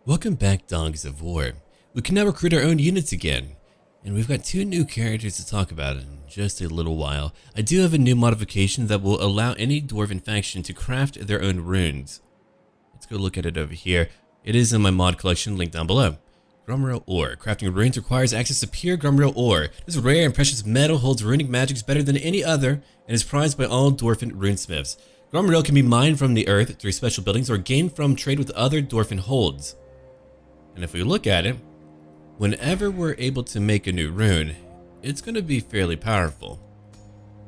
Welcome back, Dogs of War. We can now recruit our own units again, and we've got two new characters to talk about in just a little while. I do have a new modification that will allow any dwarven faction to craft their own runes. Let's go look at it over here. It is in my mod collection, linked down below. Grumreal ore. Crafting runes requires access to pure Grumreal ore. This rare and precious metal holds runic magics better than any other, and is prized by all dwarven runesmiths. Grumreal can be mined from the earth through special buildings or gained from trade with other dwarven holds. And if we look at it, whenever we're able to make a new rune, it's going to be fairly powerful.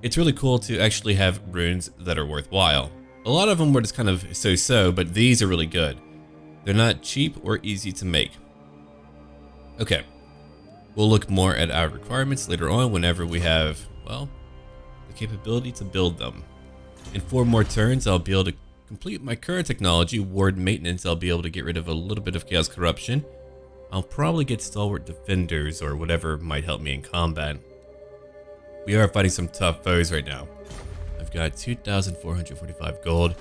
It's really cool to actually have runes that are worthwhile. A lot of them were just kind of so-so, but these are really good. They're not cheap or easy to make. Okay, we'll look more at our requirements later on whenever we have, well, the capability to build them. In 4 more turns, I'll be able to complete my current technology, Ward Maintenance. I'll be able to get rid of a little bit of Chaos Corruption. I'll probably get Stalwart Defenders or whatever might help me in combat. We are fighting some tough foes right now. I've got 2,445 gold,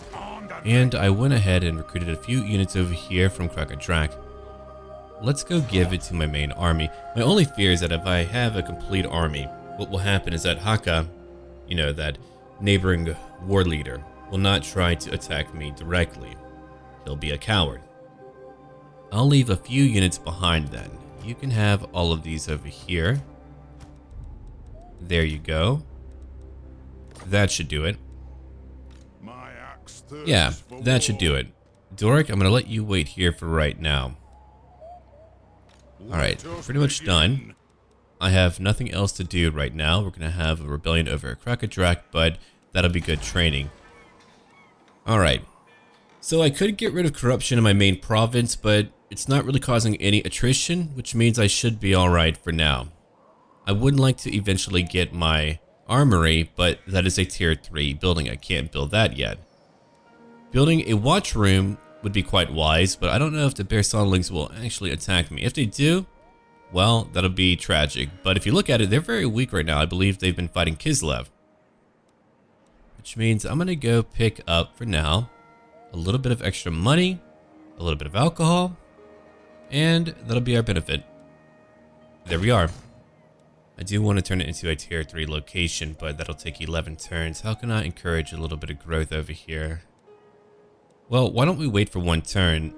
and I went ahead and recruited a few units over here from Kraka Drak. Let's go give it to my main army. My only fear is that if I have a complete army, what will happen is that Haka, that neighboring war leader, will not try to attack me directly. He'll be a coward. I'll leave a few units behind then. You can have all of these over here. There you go. That should do it. Yeah, that should do it. Doric, I'm gonna let you wait here for right now. Alright, pretty much done. I have nothing else to do right now. We're gonna have a rebellion over Kraka Drak, but that'll be good training. Alright, so I could get rid of corruption in my main province, but it's not really causing any attrition, which means I should be alright for now. I would like to eventually get my armory, but that is a tier 3 building. I can't build that yet. Building a watch room would be quite wise, but I don't know if the bear songlings will actually attack me. If they do, well, that'll be tragic. But if you look at it, they're very weak right now. I believe they've been fighting Kislev. Which means I'm going to go pick up, for now, a little bit of extra money, a little bit of alcohol, and that'll be our benefit. There we are. I do want to turn it into a tier 3 location, but that'll take 11 turns. How can I encourage a little bit of growth over here? Well, why don't we wait for 1 turn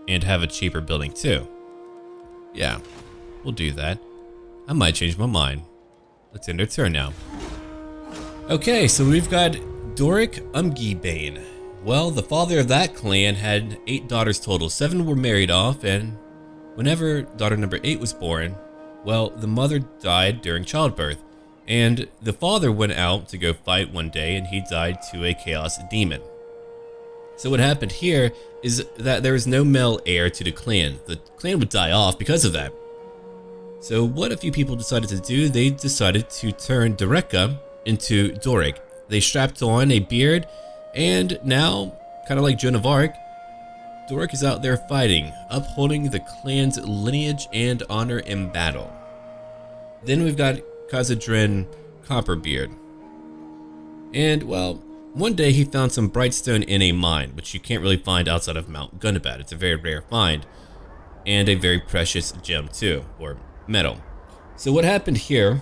and have a cheaper building too? Yeah, we'll do that. I might change my mind. Let's end our turn now. Okay, so we've got Doric Umgibane. Well, the father of that clan had 8 daughters total. 7 were married off, and whenever daughter number 8 was born, well, the mother died during childbirth, and the father went out to go fight one day, and he died to a chaos demon. So what happened here is that there is no male heir to the clan. The clan would die off because of that. So what a few people decided to do, they decided to turn Doreka into Doric. They strapped on a beard, and now, kind of like Joan of Arc, Doric is out there fighting, upholding the clan's lineage and honor in battle. Then we've got Khazadrin Copperbeard. And, well, one day he found some brightstone in a mine, which you can't really find outside of Mount Gunnabad. It's a very rare find, and a very precious gem too, or metal. So what happened here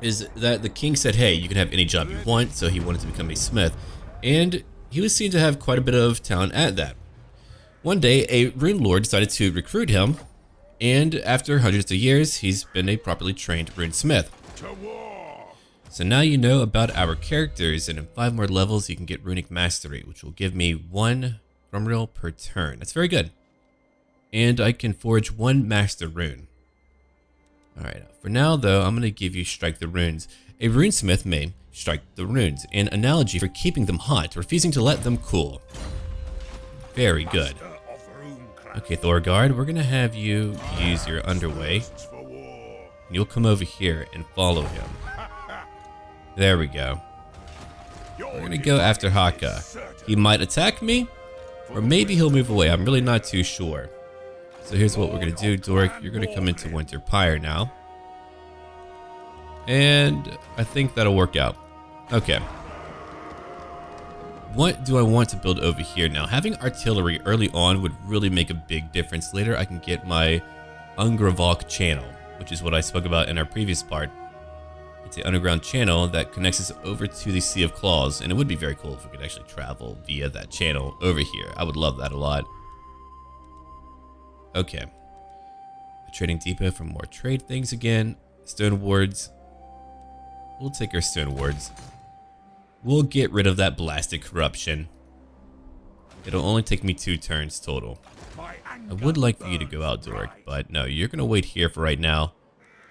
is that the king said, hey, you can have any job you want, so he wanted to become a smith, and he was seen to have quite a bit of talent at that. One day, a rune lord decided to recruit him, and after hundreds of years, he's been a properly trained rune smith. So now you know about our characters, and in 5 more levels, you can get runic mastery, which will give me 1 Grumreal per turn. That's very good. And I can forge 1 master rune. Alright, for now though, I'm going to give you Strike the Runes. A runesmith may strike the runes, an analogy for keeping them hot, refusing to let them cool. Very good. Okay, Thorgard, we're going to have you use your underway. And you'll come over here and follow him. There we go. We're going to go after Haka. He might attack me, or maybe he'll move away. I'm really not too sure. So here's what we're going to do, Doric. You're going to come into Winter Pyre now. And I think that'll work out. Okay. what do I want to build over here? Now, having artillery early on would really make a big difference. Later, I can get my Ungravalk channel, which is what I spoke about in our previous part. It's an underground channel that connects us over to the Sea of Claws, and it would be very cool if we could actually travel via that channel over here. I would love that a lot. Okay. A trading depot for more trade things again. Stone wards. We'll take our stone wards. We'll get rid of that blasted corruption. It'll only take me 2 turns total. I would like for you to go out, Doric, but no, you're going to wait here for right now.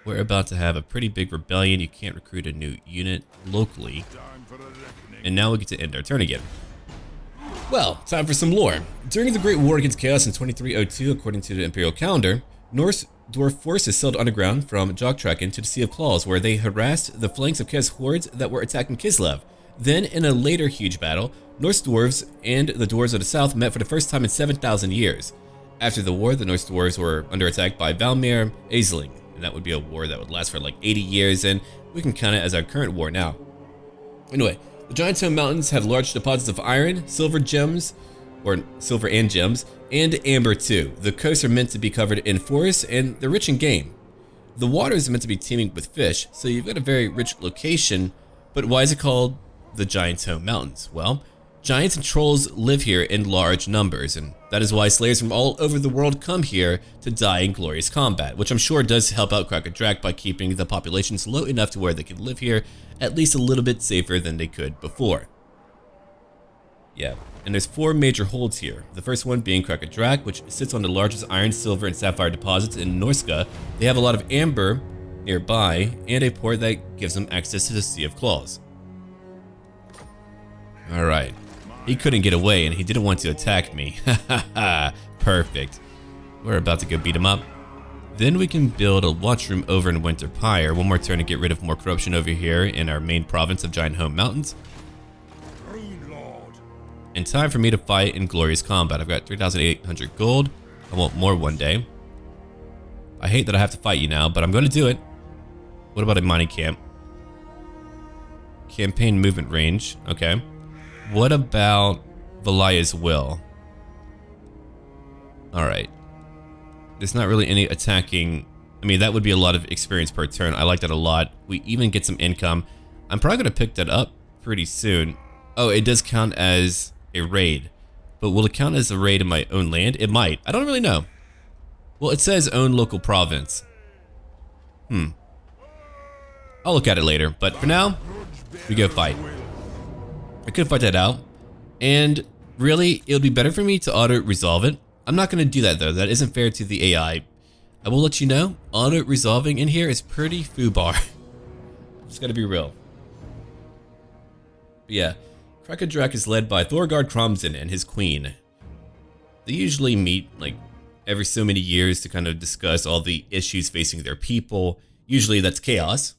We're about to have a pretty big rebellion. You can't recruit a new unit locally. And now we get to end our turn again. Well, time for some lore. During the Great War against Chaos in 2302, according to the Imperial calendar, Norse Dwarf forces sailed underground from Jogtraken to the Sea of Claws, where they harassed the flanks of Chaos hordes that were attacking Kislev. Then, in a later huge battle, Norse Dwarves and the Dwarves of the South met for the first time in 7,000 years. After the war, the Norse Dwarves were under attack by Valmir Aisling, and that would be a war that would last for like 80 years, and we can count it as our current war now. Anyway, the Giant Stone Mountains have large deposits of iron, silver gems, or silver and gems, and amber too. The coasts are meant to be covered in forests, and they're rich in game. The water is meant to be teeming with fish, so you've got a very rich location, but why is it called the Giant Stone Mountains? Well, giants and trolls live here in large numbers, and that is why slayers from all over the world come here to die in glorious combat, which I'm sure does help out Kraka Drak by keeping the populations low enough to where they can live here at least a little bit safer than they could before. Yeah, and there's 4 major holds here. The first one being Kraka Drak, which sits on the largest iron, silver, and sapphire deposits in Norska. They have a lot of amber nearby, and a port that gives them access to the Sea of Claws. Alright. He couldn't get away and he didn't want to attack me. Hahaha. Perfect. We're about to go beat him up. Then we can build a watchroom over in Winter Pyre. One more turn to get rid of more corruption over here in our main province of Giant Home Mountains. And time for me to fight in glorious combat. I've got 3,800 gold. I want more one day. I hate that I have to fight you now, but I'm going to do it. What about a mining camp? Campaign movement range. Okay. What about Valaya's Will? Alright. There's not really any attacking. I mean, that would be a lot of experience per turn. I like that a lot. We even get some income. I'm probably going to pick that up pretty soon. Oh, it does count as a raid. But will it count as a raid in my own land? It might. I don't really know. Well, it says own local province. I'll look at it later. But for now, we go fight. I could fight that out, and really, it would be better for me to auto-resolve it. I'm not going to do that though, that isn't fair to the AI. I will let you know, auto-resolving in here is pretty foobar. Just gotta be real. But yeah, Kraka Drak is led by Thorgard Cromson and his queen. They usually meet like every so many years to kind of discuss all the issues facing their people. Usually that's chaos.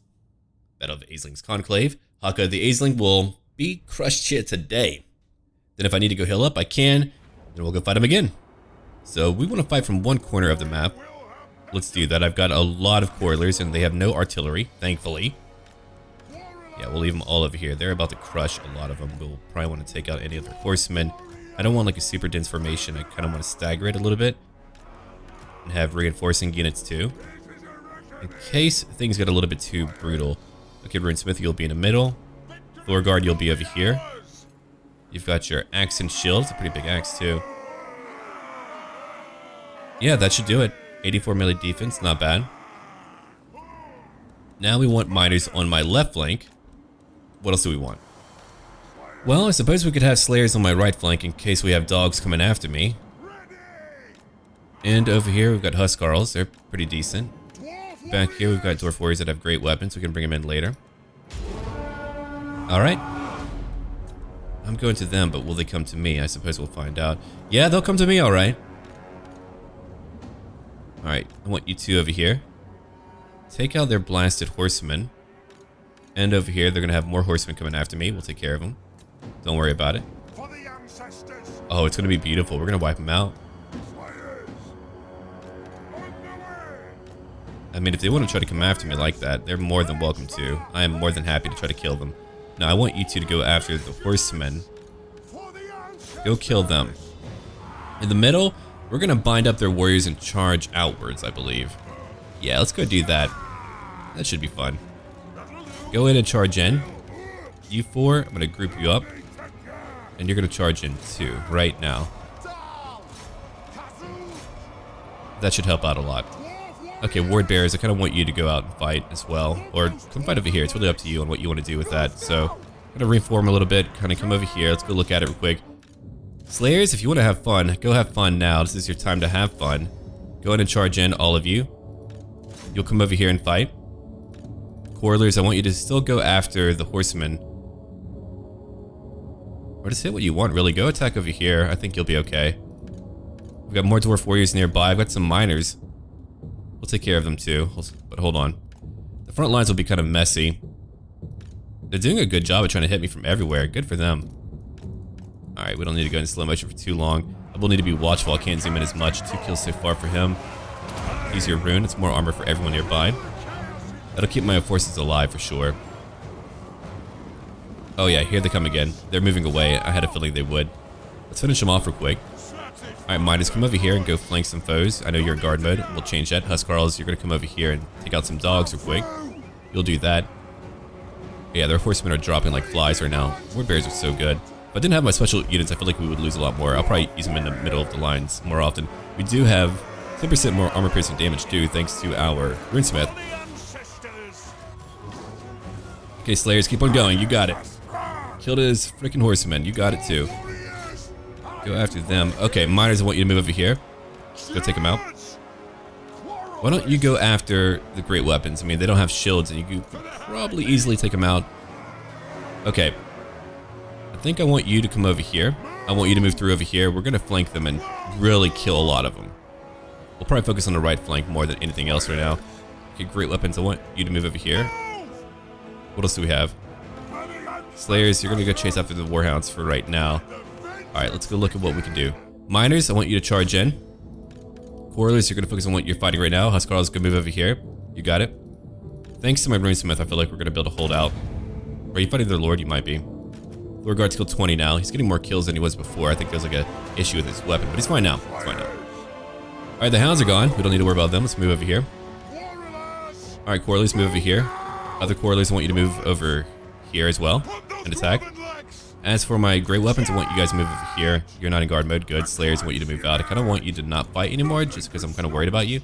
Battle of Aesling's Conclave. Haka the Aesling will be crushed here today. Then if I need to go heal up, I can. Then we'll go fight him again. So we want to fight from one corner of the map. Let's do that. I've got a lot of coilers and they have no artillery, thankfully. Yeah, we'll leave them all over here. They're about to crush a lot of them. We'll probably want to take out any other horsemen. I don't want like a super dense formation. I kind of want to stagger it a little bit. And have reinforcing units too. In case things get a little bit too brutal. Okay, Runesmith, you'll be in the middle. Thorgard, you'll be over here. You've got your axe and shield. It's a pretty big axe too. Yeah, that should do it. 84 melee defense, not bad. Now we want miners on my left flank. What else do we want? Well, I suppose we could have slayers on my right flank in case we have dogs coming after me. And over here we've got Huskarls. They're pretty decent. Back here we've got Dwarf Warriors that have great weapons. We can bring them in later. Alright. I'm going to them, but will they come to me? I suppose we'll find out. Yeah, they'll come to me, alright. Alright, I want you two over here. Take out their blasted horsemen. And over here, they're going to have more horsemen coming after me. We'll take care of them. Don't worry about it. Oh, it's going to be beautiful. We're going to wipe them out. I mean, if they want to try to come after me like that, they're more than welcome to. I am more than happy to try to kill them. Now, I want you two to go after the horsemen. Go kill them. In the middle, we're gonna bind up their warriors and charge outwards, I believe. Yeah, let's go do that. That should be fun. Go in and charge in. You four, I'm gonna group you up. And you're gonna charge in too, right now. That should help out a lot. Okay, ward bearers, I kind of want you to go out and fight as well. Or come fight over here. It's really up to you on what you want to do with that. So, I'm gonna reform a little bit, kind of come over here. Let's go look at it real quick. Slayers, if you want to have fun, go have fun now. This is your time to have fun. Go in and charge in, all of you. You'll come over here and fight. Quarrelers, I want you to still go after the horsemen. Or just hit what you want, really. Go attack over here. I think you'll be okay. We've got more dwarf warriors nearby. I've got some miners. We'll take care of them too. But hold on. The front lines will be kind of messy. They're doing a good job of trying to hit me from everywhere. Good for them. Alright, we don't need to go in slow motion for too long. I will need to be watchful. I can't zoom in as much. 2 kills so far for him. Easier rune. It's more armor for everyone nearby. That'll keep my forces alive for sure. Oh yeah, here they come again. They're moving away. I had a feeling they would. Let's finish them off real quick. Alright, Midas, come over here and go flank some foes. I know you're in guard mode. We'll change that. Huskarls, you're going to come over here and take out some dogs real quick. You'll do that. Yeah, their horsemen are dropping like flies right now. Ward bears are so good. If I didn't have my special units, I feel like we would lose a lot more. I'll probably use them in the middle of the lines more often. We do have 10% more armor piercing damage too, thanks to our runesmith. Okay, Slayers, keep on going. You got it. Killed his freaking horsemen. You got it too. Go after them. Okay, miners, I want you to move over here. Go take them out. Why don't you go after the great weapons? I mean, they don't have shields, and you could probably easily take them out. Okay. I think I want you to come over here. I want you to move through over here. We're going to flank them and really kill a lot of them. We'll probably focus on the right flank more than anything else right now. Okay, great weapons. I want you to move over here. What else do we have? Slayers, you're going to go chase after the Warhounds for right now. Alright, let's go look at what we can do. Miners, I want you to charge in. Quarrelers, you're going to focus on what you're fighting right now. Huskarls, go move over here. You got it. Thanks to my runesmith, I feel like we're going to be able to hold out. Are you fighting their lord? You might be. Lord Guard's killed 20 now. He's getting more kills than he was before. I think there's like a issue with his weapon, but he's fine now. He's fine now. Alright, the hounds are gone. We don't need to worry about them. Let's move over here. Alright, Quarrelers, move over here. Other Quarrelers, I want you to move over here as well and attack. As for my great weapons, I want you guys to move over here. You're not in guard mode. Good. Slayers, I want you to move out. I kind of want you to not fight anymore just because I'm kind of worried about you.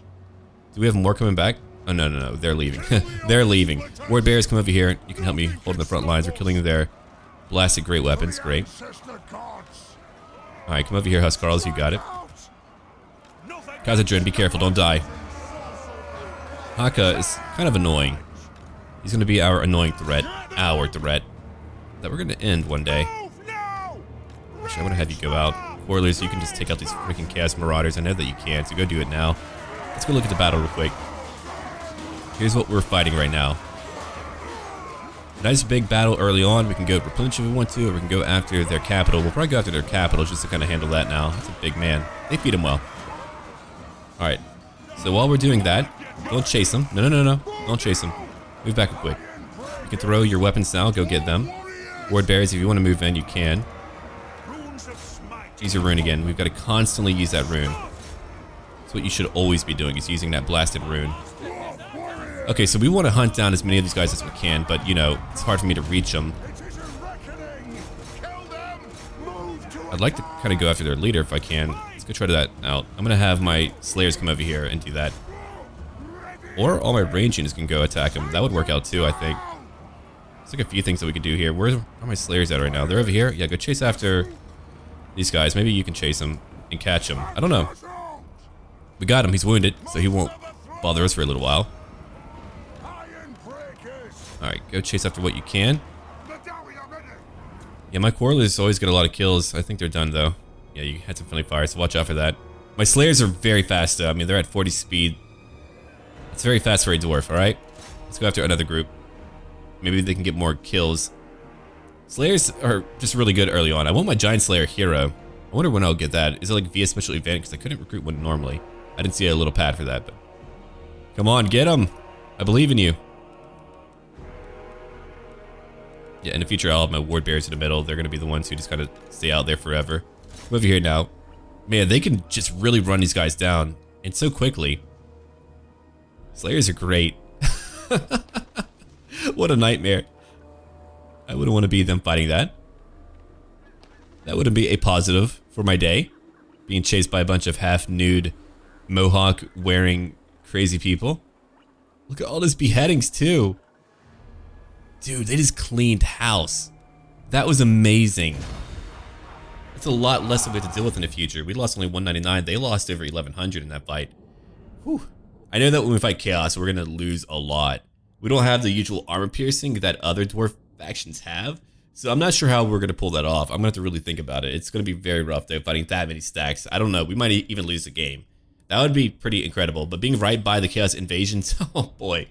Do we have more coming back? Oh, no, no, no. They're leaving. They're leaving. Ward bears, come over here. You can help me hold the front lines. We're killing their blasted great weapons. Great. Alright, come over here, Huskarls. You got it. Khazadrin, be careful. Don't die. Haka is kind of annoying. He's going to be our annoying threat. Our threat. That we're going to end one day. Actually, I want to have you go out. Quarrelers, so you can just take out these freaking Chaos Marauders. I know that you can, so go do it now. Let's go look at the battle real quick. Here's what we're fighting right now. Nice big battle early on. We can go replenish if we want to, or we can go after their capital. We'll probably go after their capital just to kind of handle that now. That's a big man. They feed him well. Alright. So while we're doing that, don't chase them. No, no, no, no. Don't chase them. Move back real quick. You can throw your weapons now. Go get them. Ward bears, if you want to move in, you can. Use your rune again. We've got to constantly use that rune. That's what you should always be doing, is using that blasted rune. Okay, so we want to hunt down as many of these guys as we can, but, you know, it's hard for me to reach them. I'd like to kind of go after their leader if I can. Let's go try that out. I'm going to have my Slayers come over here and do that. Or all my range units can go attack him. That would work out too, I think. There's like a few things that we could do here. Where are my Slayers at right now? They're over here? Yeah, go chase after these guys. Maybe you can chase them and catch them. I don't know. We got him. He's wounded, so he won't bother us for a little while. Alright, go chase after what you can. Yeah, my Quarrelers always get a lot of kills. I think they're done, though. Yeah, you had some friendly fire, so watch out for that. My Slayers are very fast, though. I mean, they're at 40 speed. It's very fast for a dwarf, alright? Let's go after another group. Maybe they can get more kills. Slayers are just really good early on. I want my Giant Slayer hero. I wonder when I'll get that. Is it like via special event? Because I couldn't recruit one normally. I didn't see a little pad for that, but... Come on, get him! I believe in you. Yeah, in the future I'll have my Ward Bears in the middle. They're going to be the ones who just kind of stay out there forever. Come over here now. Man, they can just really run these guys down. And so quickly. Slayers are great. What a nightmare. I wouldn't want to be them fighting that. That wouldn't be a positive for my day. Being chased by a bunch of half-nude, mohawk-wearing crazy people. Look at all those beheadings, too. Dude, they just cleaned house. That was amazing. That's a lot less that we have to deal with in the future. We lost only 199. They lost over 1100 in that fight. Whew. I know that when we fight Chaos, we're going to lose a lot. We don't have the usual armor piercing that other dwarf factions have. So I'm not sure how we're going to pull that off. I'm going to have to really think about it. It's going to be very rough, though, fighting that many stacks. I don't know. We might even lose the game. That would be pretty incredible. But being right by the Chaos invasions, oh boy.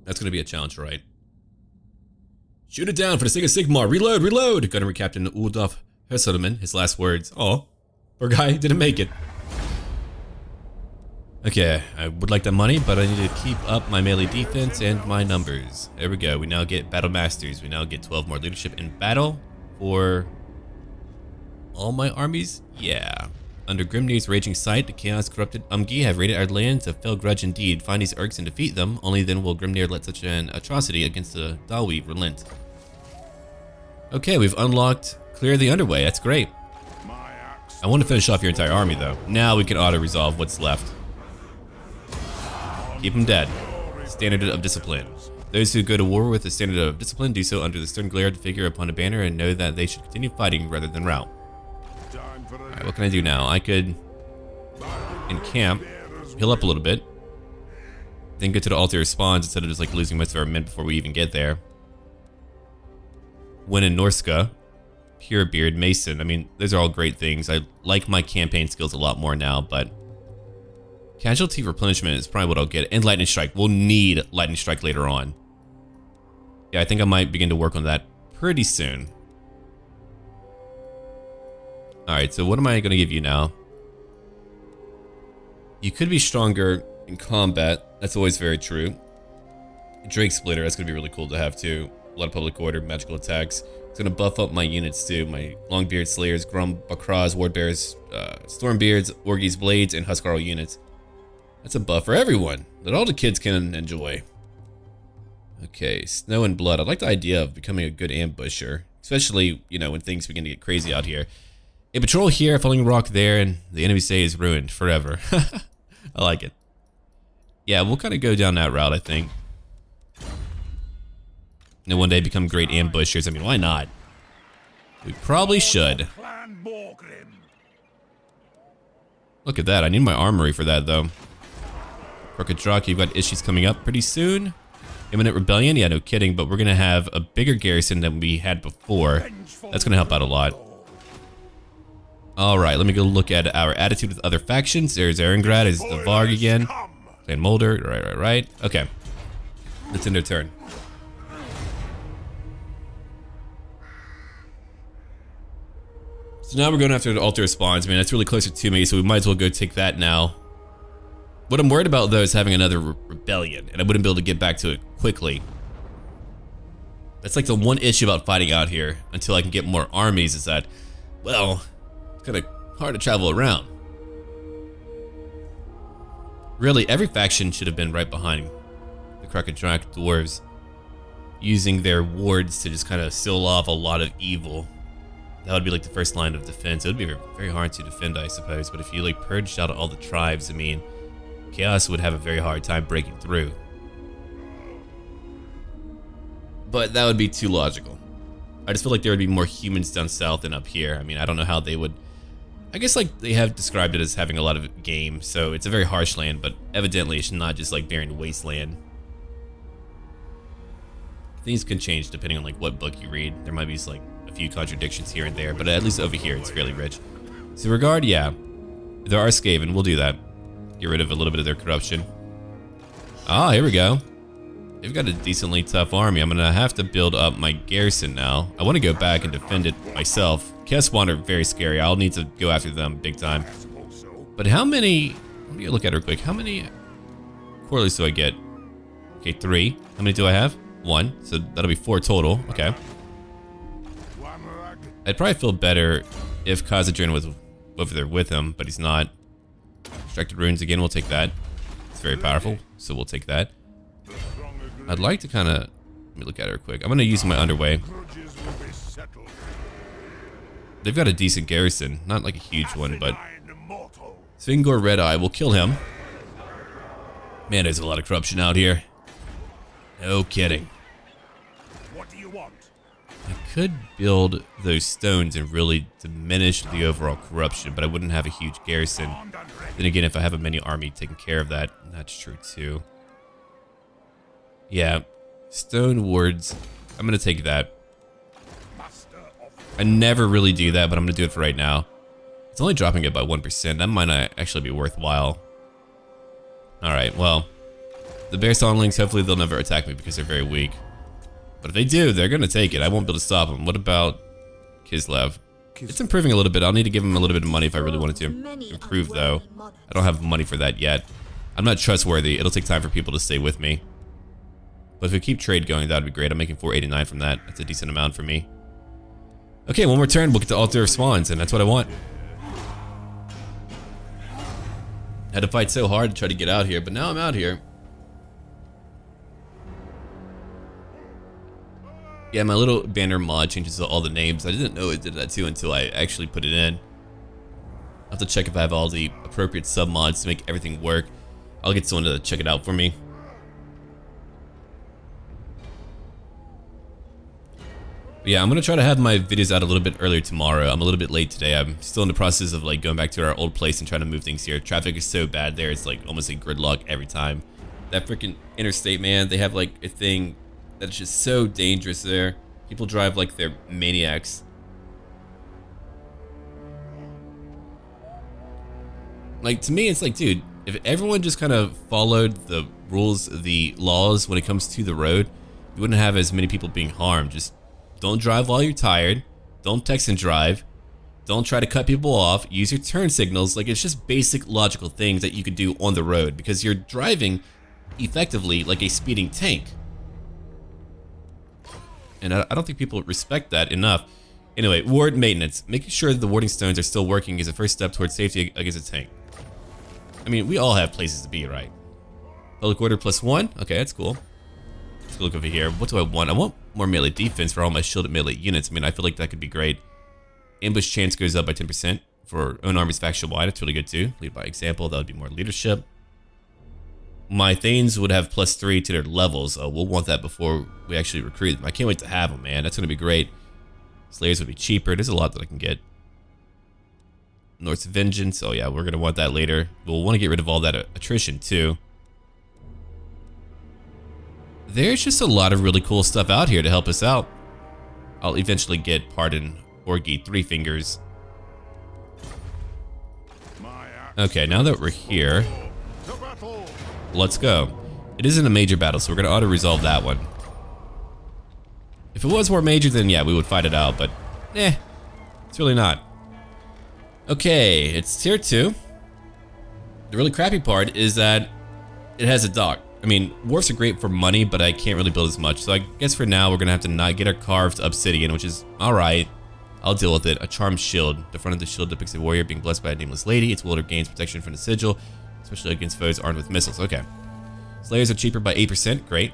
That's going to be a challenge, right? Shoot it down for the sake of Sigmar. Reload, reload! Gunnery Captain Uldolf Hesselman, his last words. Oh, poor guy didn't make it. Okay, I would like that money, but I need to keep up my melee defense and my numbers. There we go. We now get Battle Masters. We now get 12 more leadership in battle for all my armies. Yeah. Under Grimnir's raging sight, the chaos-corrupted Umgi have raided our lands, a fell grudge indeed. Find these Urks and defeat them, only then will Grimnir let such an atrocity against the Dalwi relent. Okay, we've unlocked Clear the Underway, that's great. I want to finish off your entire army though. Now we can auto-resolve what's left. Keep them dead. Standard of Discipline. Those who go to war with the Standard of Discipline do so under the stern glare of the figure upon a banner and know that they should continue fighting rather than rout. Alright, what can I do now? I could encamp, heal up a little bit, then go to the altar of spawns instead of just like losing most of our men before we even get there. Win in Norska, Purebeard, Mason. I mean, those are all great things. I like my campaign skills a lot more now, but casualty replenishment is probably what I'll get. And Lightning Strike. We'll need Lightning Strike later on. Yeah, I think I might begin to work on that pretty soon. Alright, so what am I going to give you now? You could be stronger in combat. That's always very true. Drake Splitter, that's going to be really cool to have too. A lot of public order, magical attacks. It's going to buff up my units too. My Longbeard Slayers, Grum, Bakraz, Wardbears, Stormbeards, Orgies, Blades, and Huskarl units. That's a buff for everyone that all the kids can enjoy. Okay, Snow and Blood. I like the idea of becoming a good ambusher. Especially, you know, when things begin to get crazy out here. A patrol here, falling rock there, and the enemy say is ruined forever. I like it. Yeah, we'll kind of go down that route, I think. And one day become great ambushers. I mean, why not? We probably should. Look at that. I need my armory for that, though. Kraka Drak, you've got issues coming up pretty soon. Imminent Rebellion? Yeah, no kidding. But we're going to have a bigger garrison than we had before. That's going to help out a lot. Alright, let me go look at our attitude with other factions. There's Erengrad, there's the Varg again. Clan Molder, right. Okay. Let's end their turn. So now we're going after the altar of spawns. Man, that's really closer to me, so we might as well go take that now. What I'm worried about though is having another rebellion, and I wouldn't be able to get back to it quickly. That's like the one issue about fighting out here until I can get more armies is that, well, kind of hard to travel around. Really, every faction should have been right behind the Kraka Drak dwarves, using their wards to just kind of seal off a lot of evil. That would be like the first line of defense. It would be very hard to defend, I suppose, but if you like purged out all the tribes, I mean, Chaos would have a very hard time breaking through. But that would be too logical. I just feel like there would be more humans down south than up here. I mean, I don't know how they would. I guess like they have described it as having a lot of game, so it's a very harsh land, but evidently it's not just like barren wasteland. Things can change depending on like what book you read. There might be like a few contradictions here and there, but at least over here it's fairly rich. So regard, yeah, there are Skaven. We'll do that. Get rid of a little bit of their corruption. Ah, here we go. They've got a decently tough army. I'm gonna have to build up my garrison now. I want to go back and defend it myself. Chaos Spawn are very scary. I'll need to go after them big time. But how many? Let me look at her quick. How many quarterlies do I get? Okay, 3. How many do I have? 1. So that'll be 4 total. Okay. I'd probably feel better if Khazadrin was over there with him, but he's not. Extracted runes again, we'll take that. It's very powerful, so we'll take that. I'd like to kind of... Let me look at it real quick. I'm going to use my underway. They've got a decent garrison. Not like a huge one, but... Svingor Red Eye, we'll kill him. Man, there's a lot of corruption out here. No kidding. What do you want? I could build those stones and really diminish the overall corruption, but I wouldn't have a huge garrison. Then again, if I have a mini army taking care of that, that's true too. Yeah, stone wards. I'm gonna take that. I never really do that, but I'm gonna do it for right now. It's only dropping it by 1%. That might not actually be worthwhile. Alright, well. The Bear Songlings, hopefully they'll never attack me because they're very weak. But if they do, they're gonna take it. I won't be able to stop them. What about Kislev? It's improving a little bit. I'll need to give him a little bit of money if I really wanted to improve, though. I don't have money for that yet. I'm not trustworthy. It'll take time for people to stay with me. But if we keep trade going, that'd be great. I'm making 489 from that. That's a decent amount for me. Okay, one more turn, we'll get to Altar of Spawns, and that's what I want. Had to fight so hard to try to get out here, but now I'm out here. Yeah, my little banner mod changes all the names. I didn't know it did that too until I actually put it in. I'll have to check if I have all the appropriate sub mods to make everything work. I'll get someone to check it out for me. But yeah, I'm gonna try to have my videos out a little bit earlier tomorrow. I'm a little bit late today. I'm still in the process of like going back to our old place and trying to move things here. Traffic is so bad there. It's like almost a gridlock every time. That freaking interstate, man, they have like a thing that's just so dangerous there. People drive like they're maniacs. Like, to me, it's like, dude, if everyone just kind of followed the rules, the laws when it comes to the road, you wouldn't have as many people being harmed. Just don't drive while you're tired. Don't text and drive. Don't try to cut people off. Use your turn signals. Like, it's just basic logical things that you could do on the road because you're driving effectively like a speeding tank. And I don't think people respect that enough. Anyway, ward maintenance. Making sure that the warding stones are still working is a first step towards safety against a tank. I mean, we all have places to be, right? Public order +1. Okay, that's cool. Let's go look over here. What do I want? I want more melee defense for all my shielded melee units. I mean, I feel like that could be great. Ambush chance goes up by 10% for own armies faction wide. That's really good too. Lead by example. That would be more leadership. My Thanes would have +3 to their levels. We'll want that before we actually recruit them. I can't wait to have them, man. That's going to be great. Slayers would be cheaper. There's a lot that I can get. Norse Vengeance. Oh yeah, we're going to want that later. We'll want to get rid of all that attrition too. There's just a lot of really cool stuff out here to help us out. I'll eventually get Pardon Orgi 3 Fingers. Okay, now that we're here, let's go. It isn't a major battle, so we're going to auto-resolve that one. If it was more major, then yeah, we would fight it out, but it's really not. Okay, it's tier 2. The really crappy part is that it has a dock. I mean, wharfs are great for money, but I can't really build as much, so I guess for now we're going to have to not get our carved obsidian, which is alright. I'll deal with it. A charmed shield. The front of the shield depicts a warrior being blessed by a nameless lady. Its wielder gains protection from the sigil, especially against foes armed with missiles. Okay. Slayers are cheaper by 8%. Great.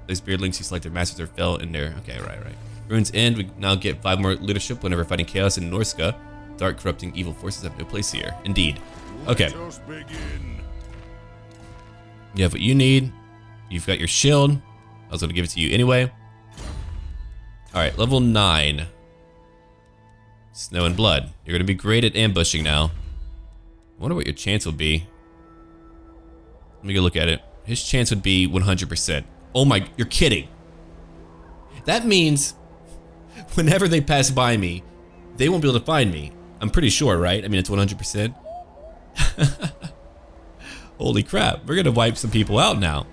Those beardlings who select their masters or fell in there. Okay, right. Runes End. We now get 5 more leadership whenever fighting chaos in Norska. Dark, corrupting, evil forces have no place here. Indeed. Okay. You have what you need. You've got your shield. I was going to give it to you anyway. Alright, level 9. Snow and Blood. You're going to be great at ambushing now. I wonder what your chance will be. Let me go look at it. His chance would be 100%. Oh my, you're kidding. That means whenever they pass by me, they won't be able to find me. I'm pretty sure, right? I mean, it's 100%. Holy crap, we're gonna wipe some people out now.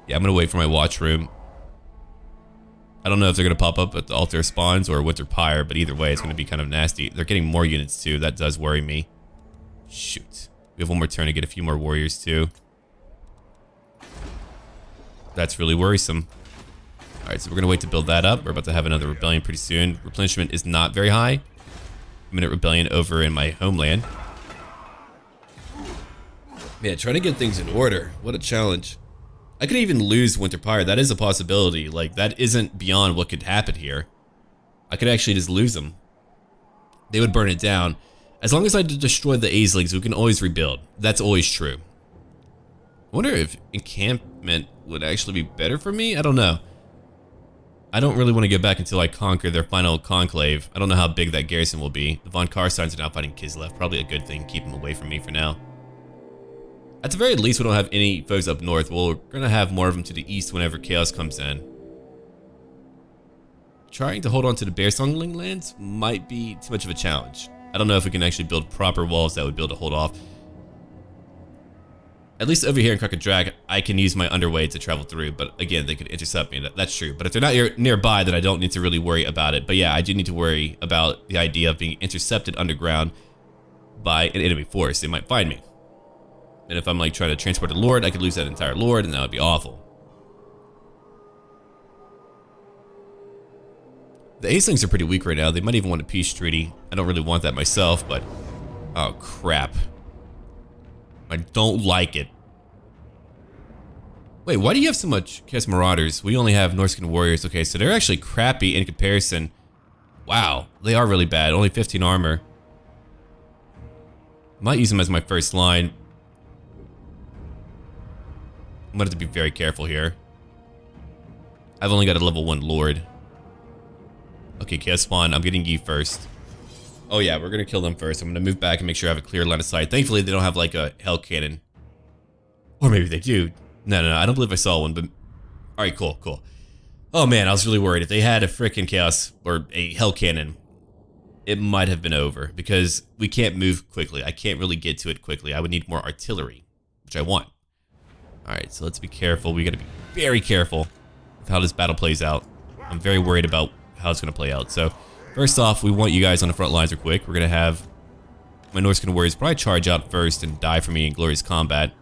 Yeah, I'm gonna wait for my watch room. I don't know if they're gonna pop up at the Altar of Spawns or Winter Pyre, but either way, it's gonna be kind of nasty. They're getting more units too. That does worry me. Shoot. We have one more turn to get a few more warriors too. That's really worrisome. Alright, so we're gonna wait to build that up. We're about to have another rebellion pretty soon. Replenishment is not very high. Minute rebellion over in my homeland. Yeah, trying to get things in order. What a challenge. I could even lose Winter Pyre. That is a possibility. Like, that isn't beyond what could happen here. I could actually just lose them. They would burn it down. As long as I destroy the Aeslings, we can always rebuild. That's always true. I wonder if encampment would actually be better for me? I don't know. I don't really want to go back until I conquer their final conclave. I don't know how big that garrison will be. The Von Karsteins are now fighting Kislev. Probably a good thing. Keep them away from me for now. At the very least, we don't have any foes up north. Well, we're going to have more of them to the east whenever Chaos comes in. Trying to hold on to the Bearsongling lands might be too much of a challenge. I don't know if we can actually build proper walls that would be able to hold off. At least over here in Kraka Drak, I can use my underway to travel through, but again, they could intercept me. That's true. But if they're not nearby, then I don't need to really worry about it. But yeah, I do need to worry about the idea of being intercepted underground by an enemy force. They might find me. And if I'm like trying to transport a lord, I could lose that entire lord, and that would be awful. The Aeslings are pretty weak right now. They might even want a peace treaty. I don't really want that myself, but oh crap. I don't like it. Wait, why do you have so much Chaos Marauders? We only have Norscan Warriors. Okay, so they're actually crappy in comparison. Wow, they are really bad. Only 15 armor. Might use them as my first line. I'm gonna have to be very careful here. I've only got a level 1 Lord. Okay, Chaos Spawn, I'm getting you first. Oh yeah, we're gonna kill them first. I'm gonna move back and make sure I have a clear line of sight. Thankfully, they don't have like a hell cannon. Or maybe they do. No, I don't believe I saw one, but... Alright, cool. Oh man, I was really worried. If they had a frickin' Chaos or a hell cannon, it might have been over. Because we can't move quickly. I can't really get to it quickly. I would need more artillery, which I want. Alright, so let's be careful. We gotta be very careful with how this battle plays out. I'm very worried about how it's gonna play out. So, first off, we want you guys on the front lines real quick. We're gonna have my Norscan Warriors probably charge out first and die for me in glorious combat.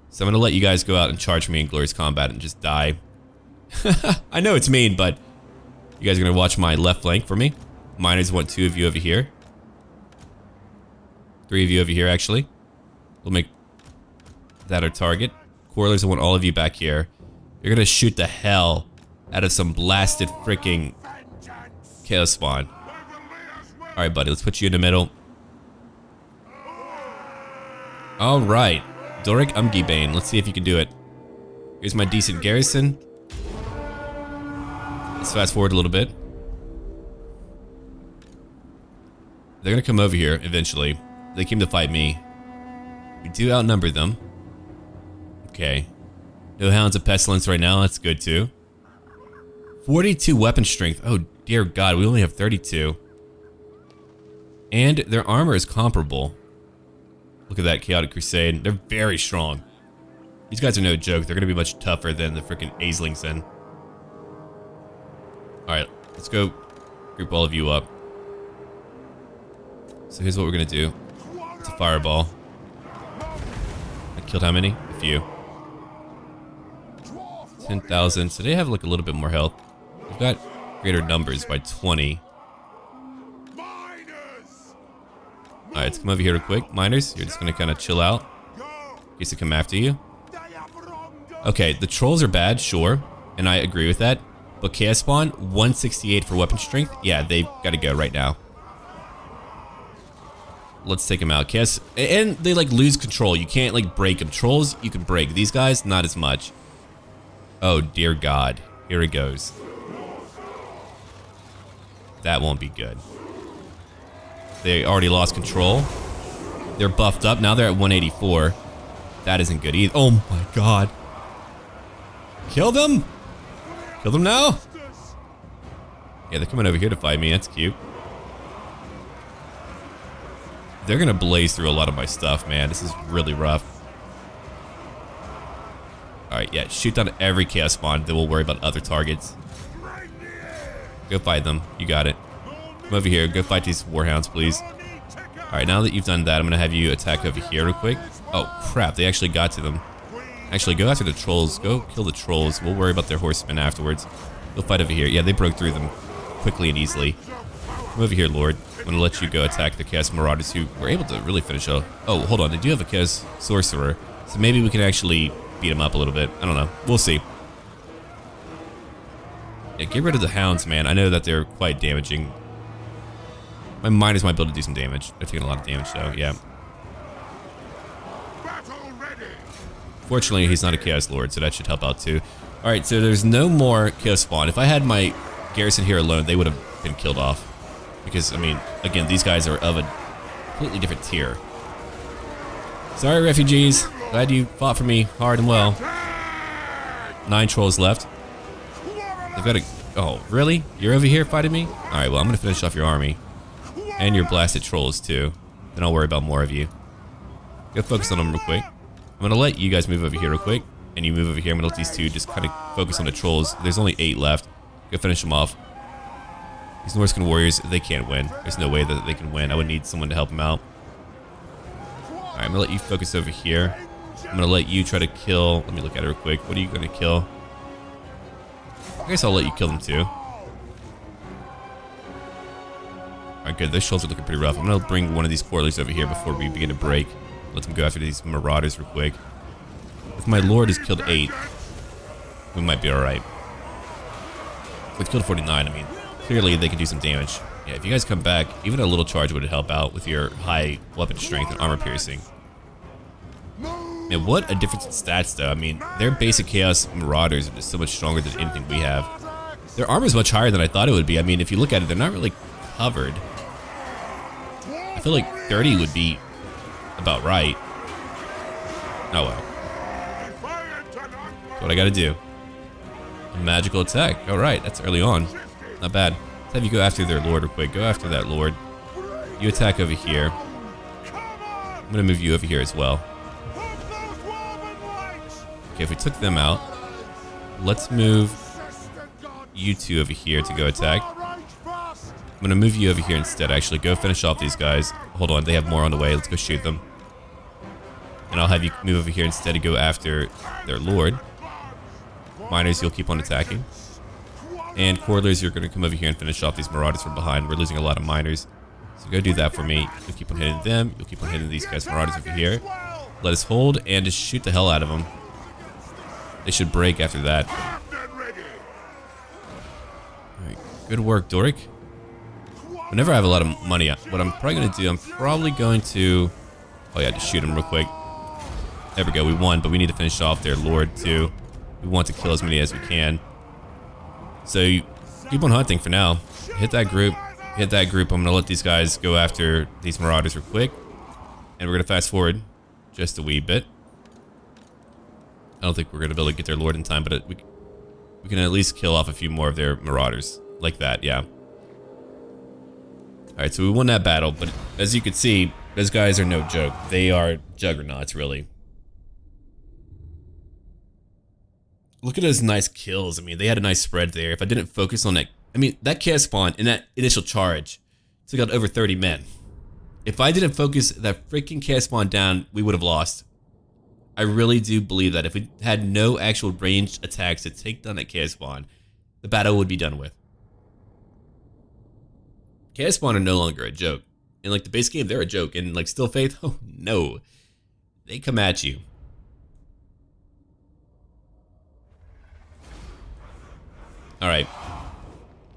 So I'm gonna let you guys go out and charge for me in glorious combat and just die. I know it's mean, but you guys are gonna watch my left flank for me. Miners want 2 of you over here. 3 of you over here, actually. We'll make that our target. Quarrelers, I want all of you back here. You're gonna shoot the hell out of some blasted freaking Chaos Spawn. Alright, buddy, let's put you in the middle. Alright. Doric Umgibane. Let's see if you can do it. Here's my decent garrison. Let's fast forward a little bit. They're gonna come over here eventually. They came to fight me. We do outnumber them. Okay. No Hounds of Pestilence right now. That's good too. 42 weapon strength. Oh dear God, we only have 32. And their armor is comparable. Look at that Chaotic Crusade. They're very strong. These guys are no joke. They're gonna be much tougher than the freaking Aeslings then. Alright, let's go group all of you up. So here's what we're gonna do. It's a fireball. I killed how many? A few. 10,000. So they have like a little bit more health. We've got greater numbers by 20. Alright, let's come over here real quick. Miners, you're just gonna kind of chill out in case they come after you. Okay, the trolls are bad, sure, and I agree with that. But Chaos Spawn, 168 for weapon strength. Yeah, they've got to go right now. Let's take them out. Chaos, and they like lose control. You can't like break them. Trolls, you can break. These guys, not as much. Oh dear God, here it goes. That won't be good. They already lost control. They're buffed up. Now they're at 184. That isn't good either. Oh my God. Kill them. Kill them now. Yeah, they're coming over here to fight me. That's cute. They're going to blaze through a lot of my stuff, man. This is really rough. Alright, yeah. Shoot down every Chaos Spawn. Then we'll worry about other targets. Go fight them. You got it. Come over here. Go fight these Warhounds, please. Alright, now that you've done that, I'm going to have you attack over here real quick. Oh, crap. They actually got to them. Actually, go after the trolls. Go kill the trolls. We'll worry about their horsemen afterwards. They'll fight over here. Yeah, they broke through them quickly and easily. Come over here, Lord. I'm going to let you go attack the Chaos Marauders who were able to really finish off. Oh, hold on. They do have a Chaos Sorcerer. So maybe we can actually beat him up a little bit. I don't know. We'll see. Yeah, get rid of the Hounds, man. I know that they're quite damaging. My Miners might be able to do some damage. They're taking a lot of damage, though. Yeah. Fortunately, he's not a Chaos Lord, so that should help out, too. Alright, so there's no more Chaos Spawn. If I had my garrison here alone, they would have been killed off. Because, I mean, again, these guys are of a completely different tier. Sorry, refugees. Glad you fought for me hard and well. 9 trolls left. They've got a... Oh, really? You're over here fighting me? Alright, well, I'm going to finish off your army. And your blasted trolls, too. Then I'll worry about more of you. Go focus on them real quick. I'm going to let you guys move over here real quick. And you move over here. I'm going to let these two just kind of focus on the trolls. There's only 8 left. Go finish them off. These Norse warriors, they can't win. There's no way that they can win. I would need someone to help them out. Alright, I'm going to let you focus over here. I'm going to let you try to kill... Let me look at it real quick. What are you going to kill? I guess I'll let you kill them too. Alright, good. Those trolls are looking pretty rough. I'm going to bring one of these quarterlies over here before we begin to break. Let them go after these marauders real quick. If my lord has killed 8, we might be alright. We've killed 49, I mean, clearly they can do some damage. Yeah, if you guys come back, even a little charge would help out with your high weapon strength and armor piercing. Man, what a difference in stats, though. I mean, their basic Chaos Marauders are just so much stronger than anything we have. Their armor is much higher than I thought it would be. I mean, if you look at it, they're not really covered. I feel like 30 would be about right. Oh well. That's what I gotta do. A magical attack. Alright, that's early on. Not bad. Let's have you go after their lord real quick. Go after that lord. You attack over here. I'm gonna move you over here as well. Okay, if we took them out, let's move you two over here to go attack. I'm gonna move you over here instead, actually. Go finish off these guys. Hold on, they have more on the way. Let's go shoot them. And I'll have you move over here instead to go after their lord. Miners, you'll keep on attacking. And Quarterlers, you're gonna come over here and finish off these marauders from behind. We're losing a lot of miners. So go do that for me. You'll keep on hitting them. You'll keep on hitting these guys marauders over here. Let us hold and just shoot the hell out of them. They should break after that. Alright, good work, Doric. Whenever I have a lot of money, what I'm probably going to do, I'm probably going to... Oh yeah, just shoot him real quick. There we go, we won, but we need to finish off their lord too. We want to kill as many as we can. So you keep on hunting for now. Hit that group. Hit that group. I'm going to let these guys go after these marauders real quick. And we're going to fast forward just a wee bit. I don't think we're going to be able to get their lord in time, but we can at least kill off a few more of their marauders. Like that, yeah. Alright, so we won that battle, but as you can see, those guys are no joke. They are juggernauts, really. Look at those nice kills. I mean, they had a nice spread there. If I didn't focus on that... I mean, that chaos spawn in that initial charge took out over 30 men. If I didn't focus that freaking chaos spawn down, we would have lost. I really do believe that if we had no actual ranged attacks to take down that chaos spawn, the battle would be done with. Chaos spawn are no longer a joke. In like the base game, they're a joke. And like Steel Faith, oh no. They come at you. Alright.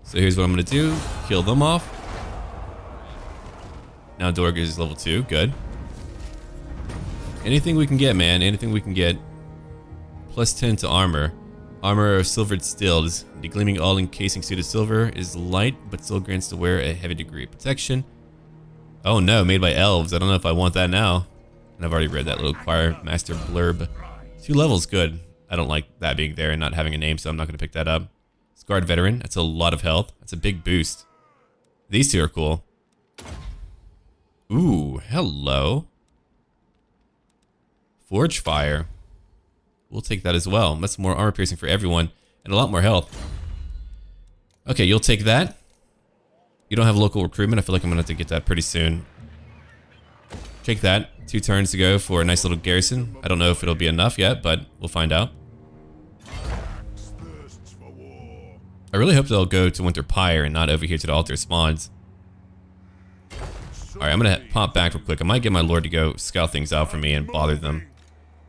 So here's what I'm going to do. Kill them off. Now Dorg is level 2. Good. Anything we can get, man. Anything we can get. Plus 10 to armor. Armor of silvered steel. The gleaming all-encasing suit of silver is light, but still grants to wear a heavy degree of protection. Oh no, made by elves. I don't know if I want that now. And I've already read that little choir master blurb. 2 levels, good. I don't like that being there and not having a name, so I'm not going to pick that up. Scarred veteran. That's a lot of health. That's a big boost. These two are cool. Ooh, hello. Forge fire. We'll take that as well. That's more armor piercing for everyone and a lot more health. Okay, you'll take that. You don't have local recruitment. I feel like I'm gonna have to get that pretty soon. take that. 2 turns to go for a nice little garrison. I don't know if it'll be enough yet, but we'll find out. I really hope they'll go to Winter Pyre and not over here to the altar spawns. Alright, I'm gonna pop back real quick. I might get my lord to go scout things out for me and bother them.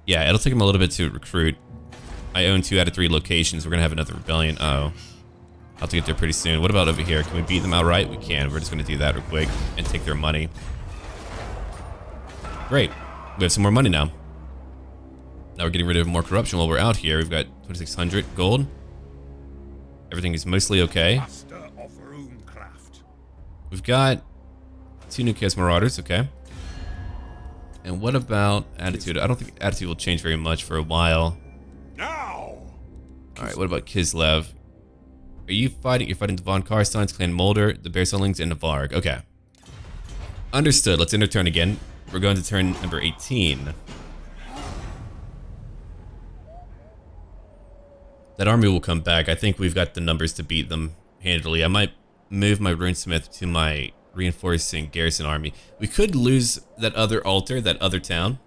Yeah, it'll take him a little bit to recruit. I own 2 out of 3 locations. We're gonna have another rebellion. Uh oh. I'll have to get there pretty soon. What about over here? Can we beat them outright? We can. We're just gonna do that real quick and take their money. Great. We have some more money now. Now we're getting rid of more corruption while we're out here. We've got 2,600 gold. Everything is mostly okay. We've got 2 new Chaos Marauders, okay. And what about Attitude? I don't think Attitude will change very much for a while. Alright, what about Kislev? Are you fighting? You're fighting the Von Karstein's, Clan Mulder, the Bearselings, and the Varg. Okay. Understood. Let's enter turn again. We're going to turn number 18. That army will come back. I think we've got the numbers to beat them handily. I might move my Runesmith to my reinforcing garrison army. We could lose that other altar, that other town.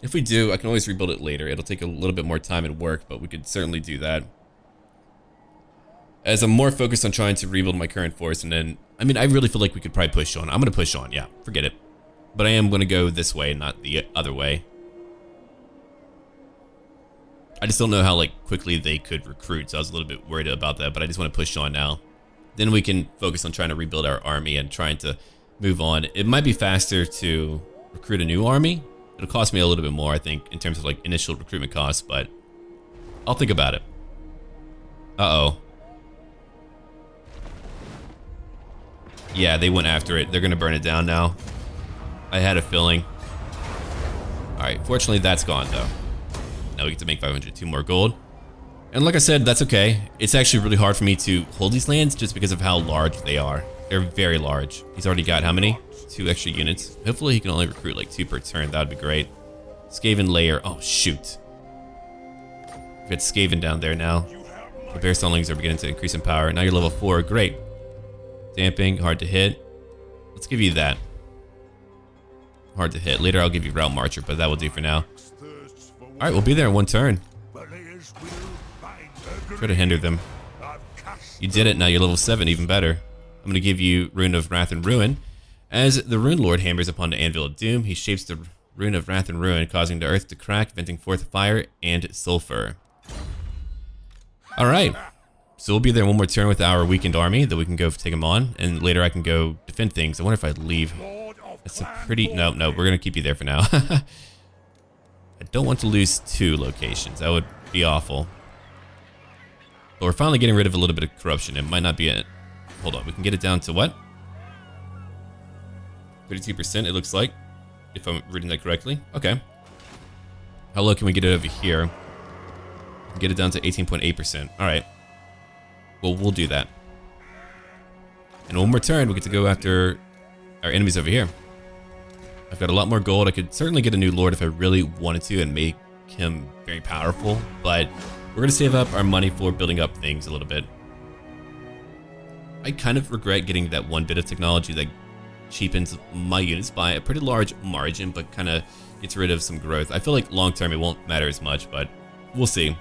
If we do, I can always rebuild it later. It'll take a little bit more time and work, but we could certainly do that. As I'm more focused on trying to rebuild my current force, and then, I mean, I really feel like we could probably push on. I'm going to push on, yeah, forget it. But I am going to go this way, not the other way. I just don't know how like quickly they could recruit, so I was a little bit worried about that, but I just want to push on now. Then we can focus on trying to rebuild our army and trying to move on. It might be faster to recruit a new army. It'll cost me a little bit more, I think, in terms of like initial recruitment costs, but I'll think about it. Uh-oh. Yeah, they went after it. They're gonna burn it down now. I had a feeling. Alright, fortunately that's gone though. Now we get to make 502 more gold. And like I said, that's okay. It's actually really hard for me to hold these lands just because of how large they are. They're very large. He's already got how many? 2 extra units. Hopefully he can only recruit like 2 per turn. That would be great. Skaven Lair. Oh, shoot. We've got Skaven down there now. The Bear Stonelings are beginning to increase in power. Now you're level 4. Great. Damping. Hard to hit. Let's give you that. Hard to hit. Later I'll give you Route Marcher, but that will do for now. Alright, we'll be there in 1 turn. Try to hinder them. You did it. Now you're level 7. Even better. I'm going to give you Rune of Wrath and Ruin. As the Rune Lord hammers upon the Anvil of Doom, he shapes the Rune of Wrath and Ruin, causing the earth to crack, venting forth fire and sulfur. Alright. So we'll be there 1 more turn with our weakened army that we can go take them on, and later I can go defend things. I wonder if I'd leave. That's a pretty... No, we're going to keep you there for now. I don't want to lose 2 locations. That would be awful. But we're finally getting rid of a little bit of corruption. It might not be a... Hold on, we can get it down to what? 32% it looks like, if I'm reading that correctly. Okay. How low can we get it over here? Get it down to 18.8%. Alright. Well, we'll do that. And 1 more turn, we get to go after our enemies over here. I've got a lot more gold. I could certainly get a new lord if I really wanted to and make him very powerful, but we're going to save up our money for building up things a little bit. I kind of regret getting that 1 bit of technology that cheapens my units by a pretty large margin, but kind of gets rid of some growth. I feel like long term it won't matter as much, but we'll see.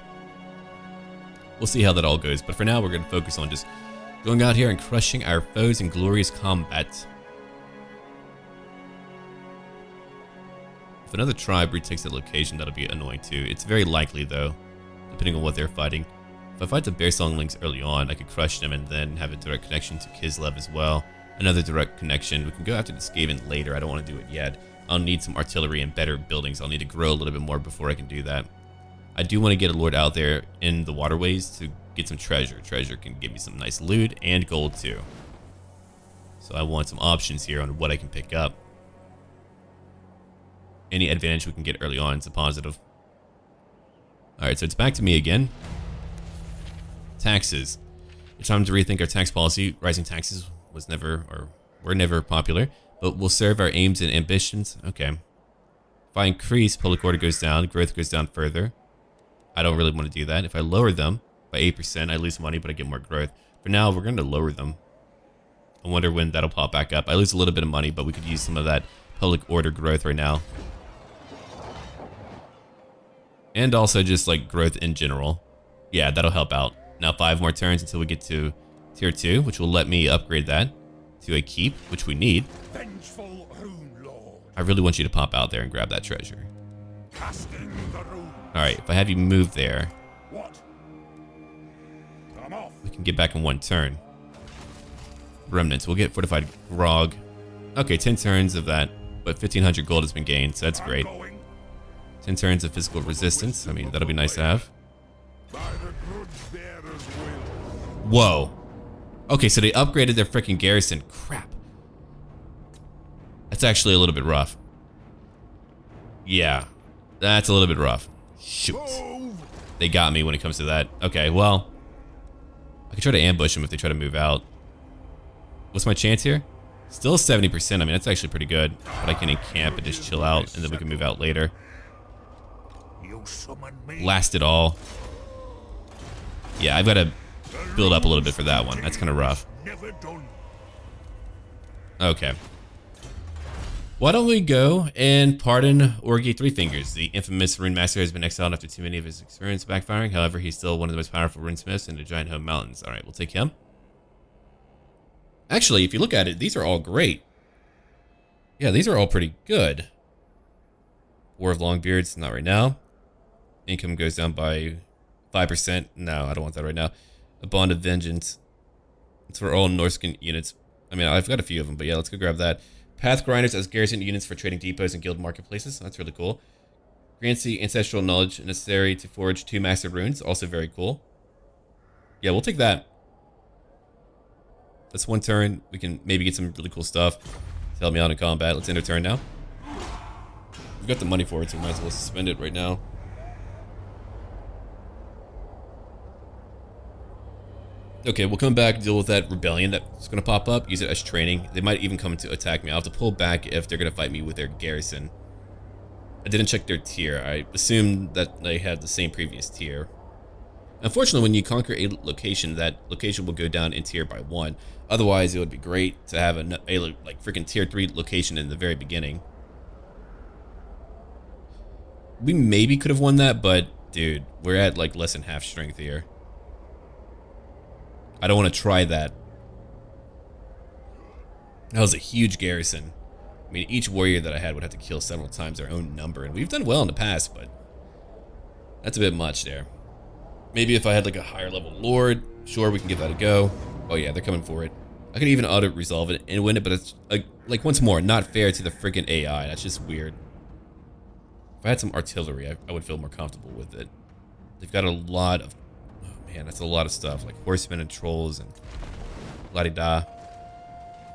We'll see how that all goes. But for now, we're going to focus on just going out here and crushing our foes in glorious combat. If another tribe retakes that location, that'll be annoying too. It's very likely though, depending on what they're fighting. If I fight the Bear Songlings early on, I could crush them and then have a direct connection to Kislev as well. Another direct connection. We can go after the Skaven later. I don't want to do it yet. I'll need some artillery and better buildings. I'll need to grow a little bit more before I can do that. I do want to get a lord out there in the waterways to get some treasure. Treasure can give me some nice loot and gold too. So I want some options here on what I can pick up. Any advantage we can get early on is a positive. Alright, so it's back to me again. Taxes. It's time to rethink our tax policy. Rising taxes was never, or were never popular, but will serve our aims and ambitions. Okay. If I increase, public order goes down, growth goes down further. I don't really want to do that. If I lower them by 8%, I lose money, but I get more growth. For now, we're going to lower them. I wonder when that'll pop back up. I lose a little bit of money, but we could use some of that public order growth right now. And also just like growth in general. Yeah, that'll help out. Now 5 more turns until we get to tier 2, which will let me upgrade that to a keep, which we need. Vengeful Rune Lord. I really want you to pop out there and grab that treasure. Casting the rune. Alright, if I have you move there, What? I'm off. we can get back in 1 turn. Remnants, we'll get fortified grog. Okay, 10 turns of that, but 1500 gold has been gained, so that's great. 10 turns of physical resistance, I mean, that'll be nice to have. By the good bearer's will. Whoa. Okay, so they upgraded their freaking garrison. Crap. That's actually a little bit rough. Yeah, that's a little bit rough. Shoot. They got me when it comes to that. Okay, well, I can try to ambush them if they try to move out. What's my chance here? Still 70%. I mean, that's actually pretty good. But I can encamp and just chill out, and then we can move out later. You summon me. Last it all. Yeah, I've got to build up a little bit for that one. That's kind of rough. Never done. Okay. Why don't we go and pardon Orgi Three Fingers? The infamous rune master has been exiled after too many of his experiments backfiring. However, he's still one of the most powerful runesmiths in the Giant Home Mountains. All right, we'll take him. Actually, if you look at it, these are all great. Yeah, these are all pretty good. War of Longbeards, not right now. Income goes down by 5%. No, I don't want that right now. A Bond of Vengeance. It's for all Norse units. I mean, I've got a few of them, but yeah, let's go grab that. Path Grinders as garrison units for trading depots and guild marketplaces. That's really cool. Grants the ancestral knowledge necessary to forge 2 master runes. Also very cool. Yeah, we'll take that. That's 1 turn. We can maybe get some really cool stuff to help me out in combat. Let's end our turn now. We've got the money for it, so we might as well spend it right now. Okay, we'll come back, deal with that rebellion that's going to pop up, use it as training. They might even come to attack me. I'll have to pull back if they're going to fight me with their garrison. I didn't check their tier. I assumed that they had the same previous tier. Unfortunately, when you conquer a location, that location will go down in tier by 1. Otherwise, it would be great to have a like freaking tier 3 location in the very beginning. We maybe could have won that, but dude, we're at like less than half strength here. I don't want to try that. That was a huge garrison. I mean, each warrior that I had would have to kill several times their own number, and we've done well in the past, but that's a bit much there. Maybe if I had like a higher level lord, sure, we can give that a go. Oh yeah, they're coming for it. I could even auto-resolve it and win it, but it's like once more, not fair to the freaking AI. That's just weird. If I had some artillery, I would feel more comfortable with it. They've got a lot of... Oh man, that's a lot of stuff. Like horsemen and trolls and... la-di-da.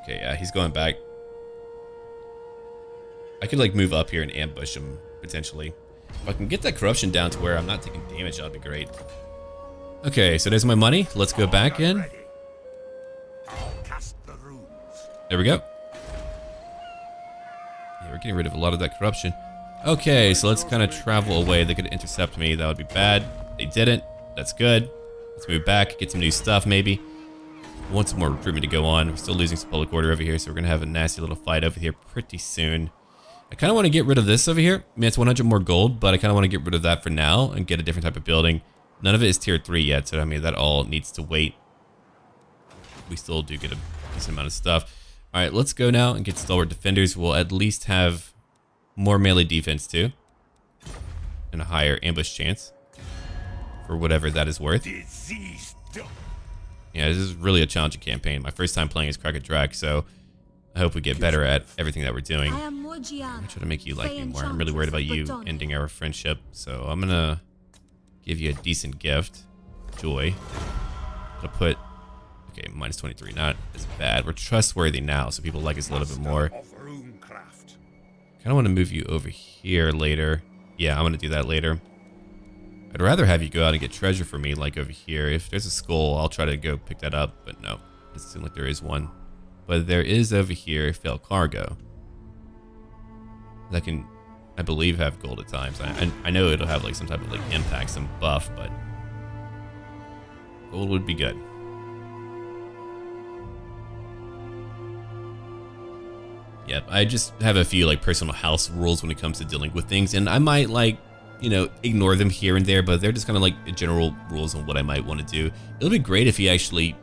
Okay, yeah, he's going back. I could like move up here and ambush him, potentially. If I can get that corruption down to where I'm not taking damage, that'd be great. Okay, so there's my money. Let's go back in. I'll cast the runes. There we go. Yeah, we're getting rid of a lot of that corruption. Okay, so let's kind of travel away. They could intercept me. That would be bad. They didn't. That's good. Let's move back, get some new stuff maybe. I want some more recruitment to go on. We're still losing some public order over here, so we're going to have a nasty little fight over here pretty soon. I kind of want to get rid of this over here. I mean, it's 100 more gold, but I kind of want to get rid of that for now and get a different type of building. None of it is tier 3 yet, so I mean, that all needs to wait. We still do get a decent amount of stuff. All right, let's go now and get stalwart defenders. We'll at least have more melee defense too, and a higher ambush chance for whatever that is worth. Yeah, this is really a challenging campaign. My first time playing as Kraka Drak, so I hope we get better at everything that we're doing. I'm gonna try to make you like me more. I'm really worried about you ending our friendship, so I'm gonna give you a decent gift. Joy. I'll put, okay, minus 23, not as bad. We're trustworthy now, so people like us a little bit more. Kind of want to move you over here later. Yeah, I'm gonna do that later. I'd rather have you go out and get treasure for me, like over here. If there's a skull, I'll try to go pick that up, but no, it doesn't seem like there is one. But there is over here failed cargo that can, I believe, have gold at times. I know it'll have like some type of like impact, some buff, but gold would be good. Yep, I just have a few like personal house rules when it comes to dealing with things, and I might like, you know, ignore them here and there, but they're just kind of like general rules on what I might want to do. It'll be great if he actually,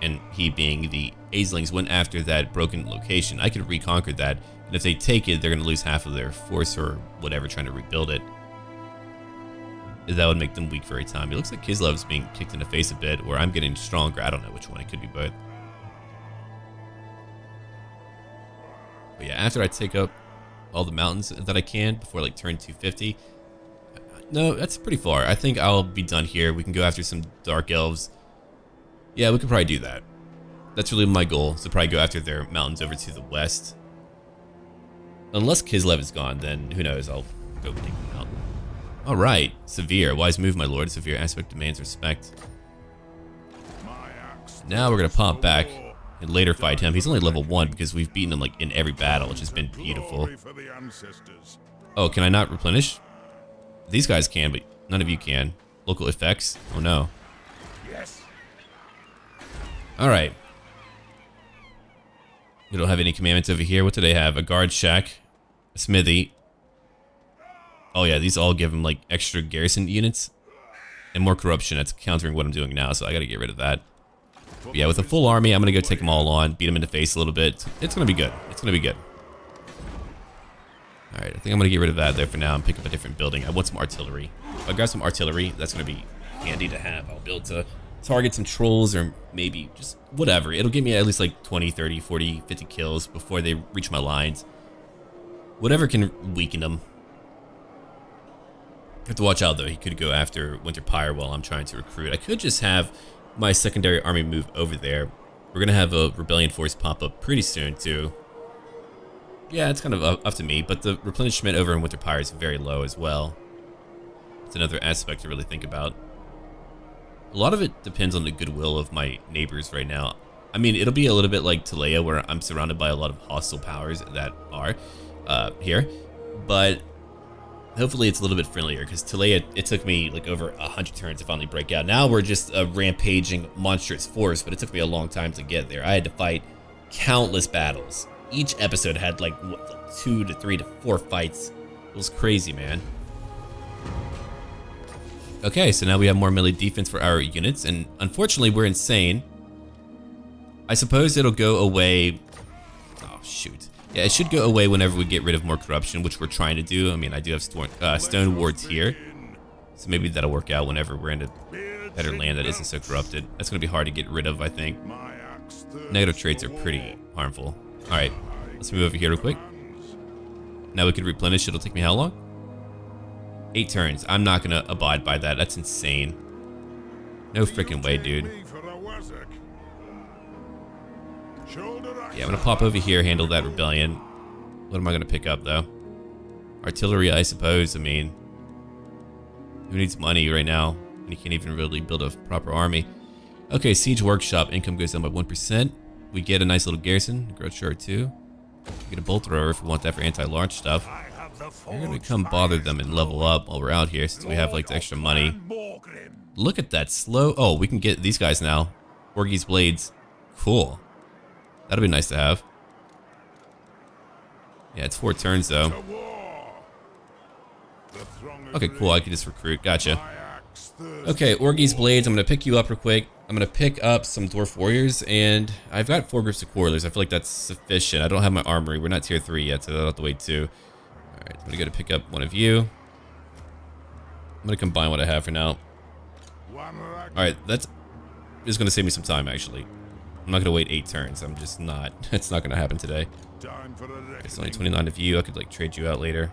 and he being the AESLINGs, went after that broken location. I could reconquer that, and if they take it, they're going to lose half of their force or whatever trying to rebuild it. That would make them weak for a time. It looks like Kislev's being kicked in the face a bit, or I'm getting stronger. I don't know which one. It could be both. But yeah, after I take up all the mountains that I can before like turn 250. No, that's pretty far. I think I'll be done here. We can go after some dark elves. Yeah, we could probably do that. That's really my goal, is to probably go after their mountains over to the west. Unless Kislev is gone, then who knows, I'll go take them out. Alright, Severe. Wise move, my lord. Severe aspect demands respect. Now we're gonna pop back and later fight him. He's only level 1 because we've beaten him like in every battle, which has been beautiful. Oh, can I not replenish? These guys can, but none of you can. Local effects? Oh no. Yes. Alright. We don't have any commandments over here. What do they have? A guard shack, a smithy. Oh yeah, these all give him like extra garrison units and more corruption. That's countering what I'm doing now, so I gotta get rid of that. But yeah, with a full army, I'm gonna go take them all on, beat them in the face a little bit. It's gonna be good. It's gonna be good. Alright, I think I'm gonna get rid of that there for now and pick up a different building. I want some artillery. If I grab some artillery, that's gonna be handy to have. I'll be able to target some trolls or maybe just whatever. It'll give me at least like 20, 30, 40, 50 kills before they reach my lines. Whatever can weaken them. Have to watch out though. He could go after Winter Pyre while I'm trying to recruit. I could just have my secondary army move over there. We're gonna have a rebellion force pop up pretty soon too. Yeah, it's kind of up to me, but the replenishment over in Winter Pyre is very low as well. It's another aspect to really think about. A lot of it depends on the goodwill of my neighbors right now. I mean, it'll be a little bit like Tilea, where I'm surrounded by a lot of hostile powers that are here, but hopefully it's a little bit friendlier, because Tilea, it took me like over 100 turns to finally break out. Now we're just a rampaging monstrous force, but it took me a long time to get there. I had to fight countless battles. Each episode had like 2 to 3 to 4 fights. It was crazy, man. Okay, so now we have more melee defense for our units, and unfortunately we're insane. I suppose it'll go away. Oh shoot. Yeah, it should go away whenever we get rid of more corruption, which we're trying to do. I mean, I do have stone wards here, so maybe that'll work out whenever we're in a better land that isn't so corrupted. That's gonna be hard to get rid of, I think. Negative traits are pretty harmful. Alright, let's move over here real quick. Now we can replenish. It'll take me how long? 8 turns. I'm not gonna abide by that. That's insane. No freaking way, dude. Yeah, I'm gonna pop over here, handle that rebellion. What am I gonna pick up though? Artillery, I suppose. I mean, who needs money right now? And you can't even really build a proper army. Okay, siege workshop. Income goes down by 1%. We get a nice little garrison. Growth shard 2. We get a bolt thrower if we want that for anti-large stuff. We're gonna come bother them and level up while we're out here, since we have like the extra money. Look at that slow. Oh, we can get these guys now. Orgy's blades. Cool. That'll be nice to have. Yeah, it's 4 turns though. Okay, cool. I can just recruit. Gotcha. Okay, Orgy's blades. I'm gonna pick you up real quick. I'm gonna pick up some dwarf warriors, and I've got 4 groups of quarterers. I feel like that's sufficient. I don't have my armory. We're not tier 3 yet, so that'll have to wait too. Alright, I'm gonna go to pick up one of you. I'm gonna combine what I have for now. Alright, that's just gonna save me some time actually. I'm not gonna wait 8 turns. I'm just not. It's not gonna happen today. It's only 29 of you. I could like trade you out later.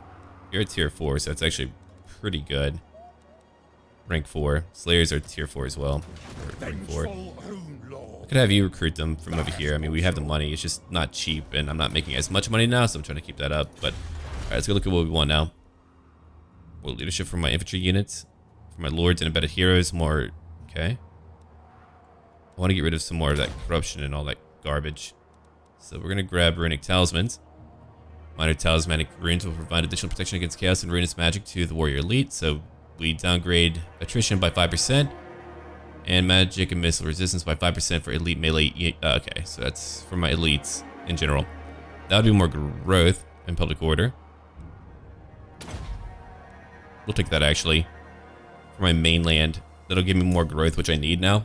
You're a tier 4, so that's actually pretty good. Rank 4. Slayers are tier 4 as well. Or rank 4. I could have you recruit them from over here. I mean, we have the money. It's just not cheap, and I'm not making as much money now, so I'm trying to keep that up. But alright, let's go look at what we want now. More leadership for my infantry units, for my lords and embedded heroes. More. Okay. I want to get rid of some more of that corruption and all that garbage. So we're gonna grab runic talismans. Minor talismanic runes will provide additional protection against chaos and ruinous magic to the warrior elite. So we downgrade attrition by 5% and magic and missile resistance by 5% for elite melee. Okay, so that's for my elites in general. That would be more growth in public order. We'll take that actually for my mainland. That'll give me more growth, which I need now.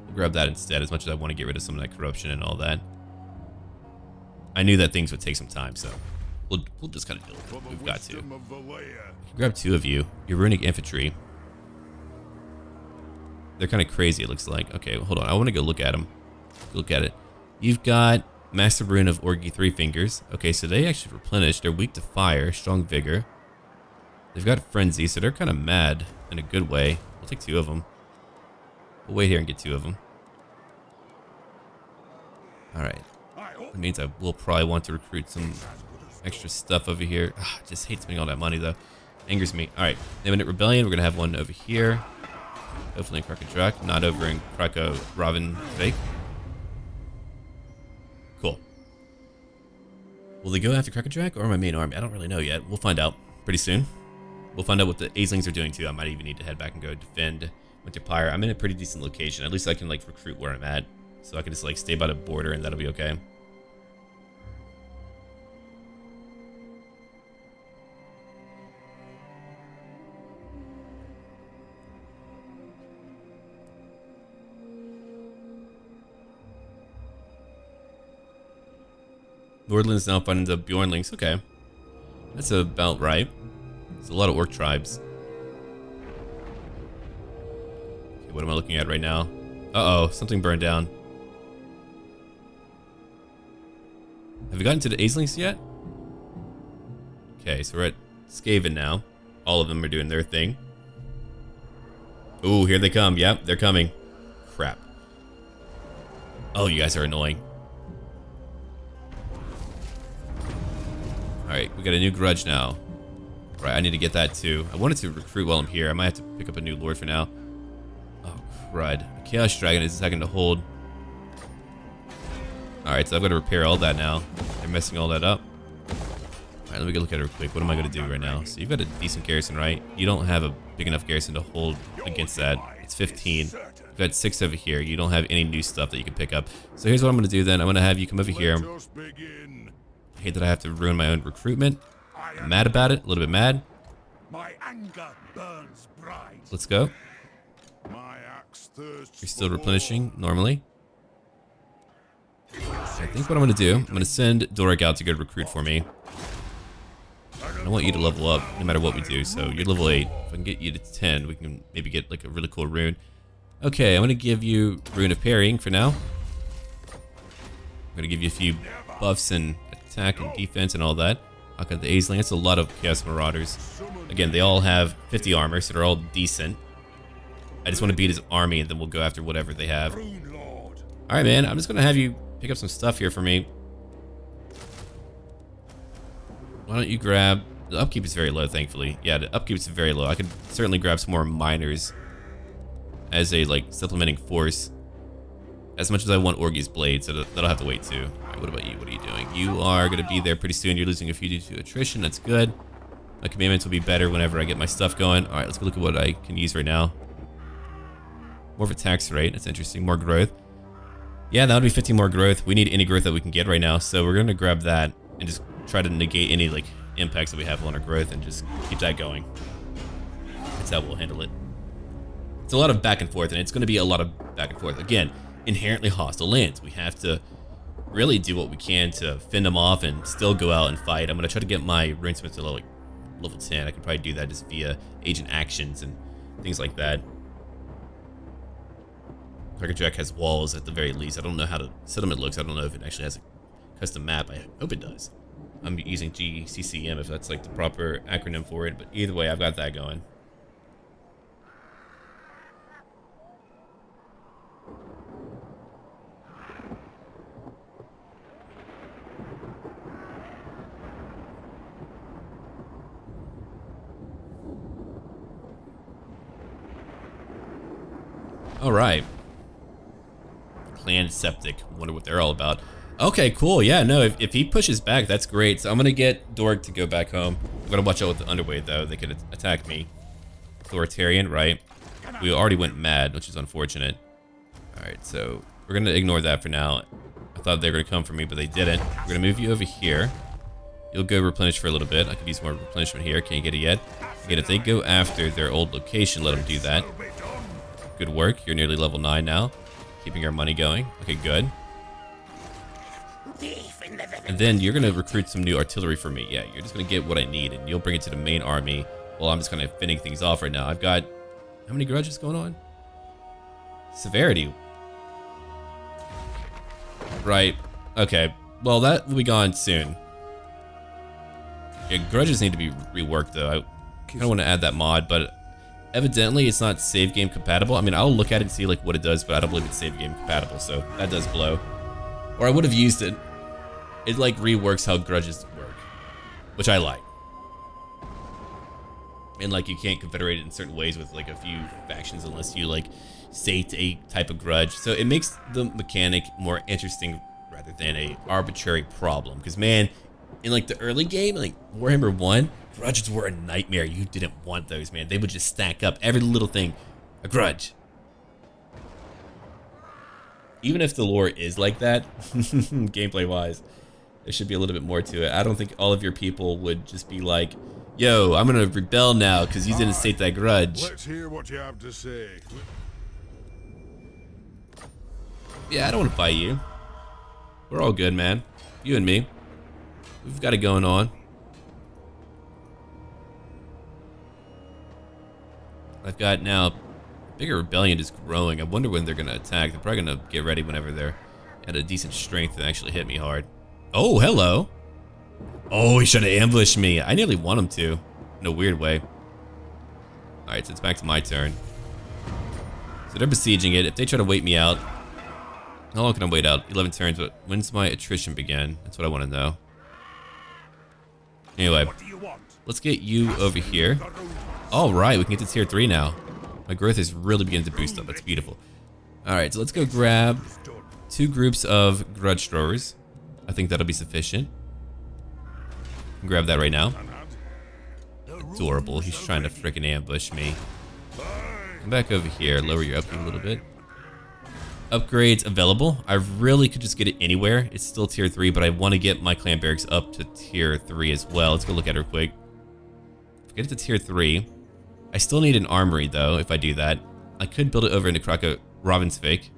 We'll grab that instead, as much as I want to get rid of some of that corruption and all that. I knew that things would take some time, so we'll just kind of deal with it. We've got to. Grab 2 of you. Your runic infantry. They're kind of crazy, it looks like. Okay, well, hold on. I want to go look at them. Look at it. You've got Master Rune of Orgy 3 Fingers. Okay, so they actually replenish. They're weak to fire, strong vigor. They've got Frenzy, so they're kind of mad in a good way. We'll take 2 of them. We'll wait here and get 2 of them. Alright. That means I will probably want to recruit some extra stuff over here. Just hate spending all that money, though. Angers me. Alright. Imminent Rebellion. We're going to have one over here. Hopefully in Kraka Drak, not over in Kraka Drak. Cool. Will they go after Kraka Drak or my main army? I don't really know yet. We'll find out pretty soon. We'll find out what the AESLINGs are doing too. I might even need to head back and go defend Winterpire. I'm in a pretty decent location. At least I can like recruit where I'm at. So I can just like stay by the border and that'll be okay. Nordland's now fighting the Bjornlings. Okay. That's about right. There's a lot of orc tribes. Okay, what am I looking at right now? Uh-oh, something burned down. Have we gotten to the AESLINGs yet? Okay, so we're at Skaven now. All of them are doing their thing. Ooh, here they come. Yep, they're coming. Crap. Oh, you guys are annoying. Alright, we got a new grudge now. Right, I need to get that too. I wanted to recruit while I'm here. I might have to pick up a new lord for now. Oh, crud. The Chaos Dragon is attacking to hold. Alright, so I've got to repair all that now. They're messing all that up. Alright, let me go look at it real quick. What am I going to do right now? So you've got a decent garrison, right? You don't have a big enough garrison to hold against that. It's 15. You've got 6 over here. You don't have any new stuff that you can pick up. So here's what I'm going to do then. I'm going to have you come over here. I hate that I have to ruin my own recruitment. I'm mad about it. A little bit mad. My anger burns bright. Let's go. My axe thirsts. You're still replenishing normally. I think what I'm going to do, I'm going to send Doric out to go recruit for me. I want you to level up no matter what we do. So you're level 8. If I can get you to 10, we can maybe get like a really cool rune. Okay, I'm going to give you Rune of Parrying for now. I'm going to give you a few buffs and attack and defense and all that. I've got the AESLING. That's a lot of Chaos Marauders. Again, they all have 50 armor, so they're all decent. I just want to beat his army, and then we'll go after whatever they have. Alright, man. I'm just going to have you pick up some stuff here for me. Why don't you grab... The upkeep is very low, thankfully. Yeah, the upkeep is very low. I could certainly grab some more miners as a, like, supplementing force. As much as I want Orgy's Blade, so that'll have to wait too. Alright, what about you? What are you doing? You are going to be there pretty soon. You're losing a few due to attrition. That's good. My commandments will be better whenever I get my stuff going. Alright, let's go look at what I can use right now. More of a tax rate. That's interesting. More growth. Yeah, that would be 15 more growth. We need any growth that we can get right now, so we're going to grab that and just try to negate any like impacts that we have on our growth and just keep that going. That's how we'll handle it. It's a lot of back and forth, and it's going to be a lot of back and forth. Again, inherently hostile lands. We have to really do what we can to fend them off and still go out and fight. I'm going to try to get my runesmith to level 10. I can probably do that just via agent actions and things like that. Kraka Drak has walls at the very least. I don't know how the settlement looks. I don't know if it actually has a custom map. I hope it does. I'm using GCCM if that's like the proper acronym for it, but either way, I've got that going. All right. Clan Septic. Wonder what they're all about. Okay, cool. Yeah, no, if he pushes back, that's great. So I'm gonna get Doric to go back home. I'm gonna watch out with the underweight though. They could attack me. Authoritarian, right? We already went mad, which is unfortunate. All right, so we're gonna ignore that for now. thought they were gonna come for me, but they didn't. We're gonna move you over here. You'll go replenish for a little bit. I could use more replenishment here. Can't get it yet. Again, if they go after their old location, let them do that. Good work. You're nearly level 9 now. Keeping our money going. Okay, good. And then you're gonna recruit some new artillery for me. Yeah, you're just gonna get what I need, and you'll bring it to the main army. Well, I'm just kind of finish things off right now. I've got how many grudges going on? Severity. Right. Okay. Well, that will be gone soon. Yeah, grudges need to be reworked though. I kind of want to add that mod, but evidently it's not save game compatible. I mean, I'll look at it and see like what it does, but I don't believe it's save game compatible, so that does blow. Or I would have used it. It like reworks how grudges work, which I like. And like you can't confederate it in certain ways with like a few factions unless you like state a type of grudge. So it makes the mechanic more interesting rather than a arbitrary problem. Because man, in like the early game, like Warhammer 1, grudges were a nightmare. You didn't want those, man. They would just stack up every little thing, a grudge. Even if the lore is like that, gameplay wise, there should be a little bit more to it. I don't think all of your people would just be like, yo, I'm gonna rebel now because you didn't state that grudge. Let's hear what you have to say. Yeah, I don't want to fight you. We're all good, man. You and me. We've got it going on. I've got now bigger rebellion is growing. I wonder when they're gonna attack. They're probably gonna get ready whenever they're at a decent strength and actually hit me hard. Oh, hello. Oh, he should have ambushed me. I nearly want him to, in a weird way. Alright, so it's back to my turn. So they're besieging it. If they try to wait me out, how long can I wait out? 11 turns, but when's my attrition begin? That's what I want to know. Anyway, let's get you over here. Alright, we can get to tier 3 now. My growth is really beginning to boost up. That's beautiful. Alright, so let's go grab 2 groups of grudge throwers. I think that'll be sufficient. Grab that right now. Adorable. He's trying to frickin' ambush me. Come back over here. Lower your upkeep a little bit. Upgrades available. I really could just get it anywhere. It's still tier 3, but I want to get my clan barracks up to tier 3 as well. Let's go look at her quick. Get it to tier 3. I still need an armory though. If I do that, I could build it over into Kraka Drak.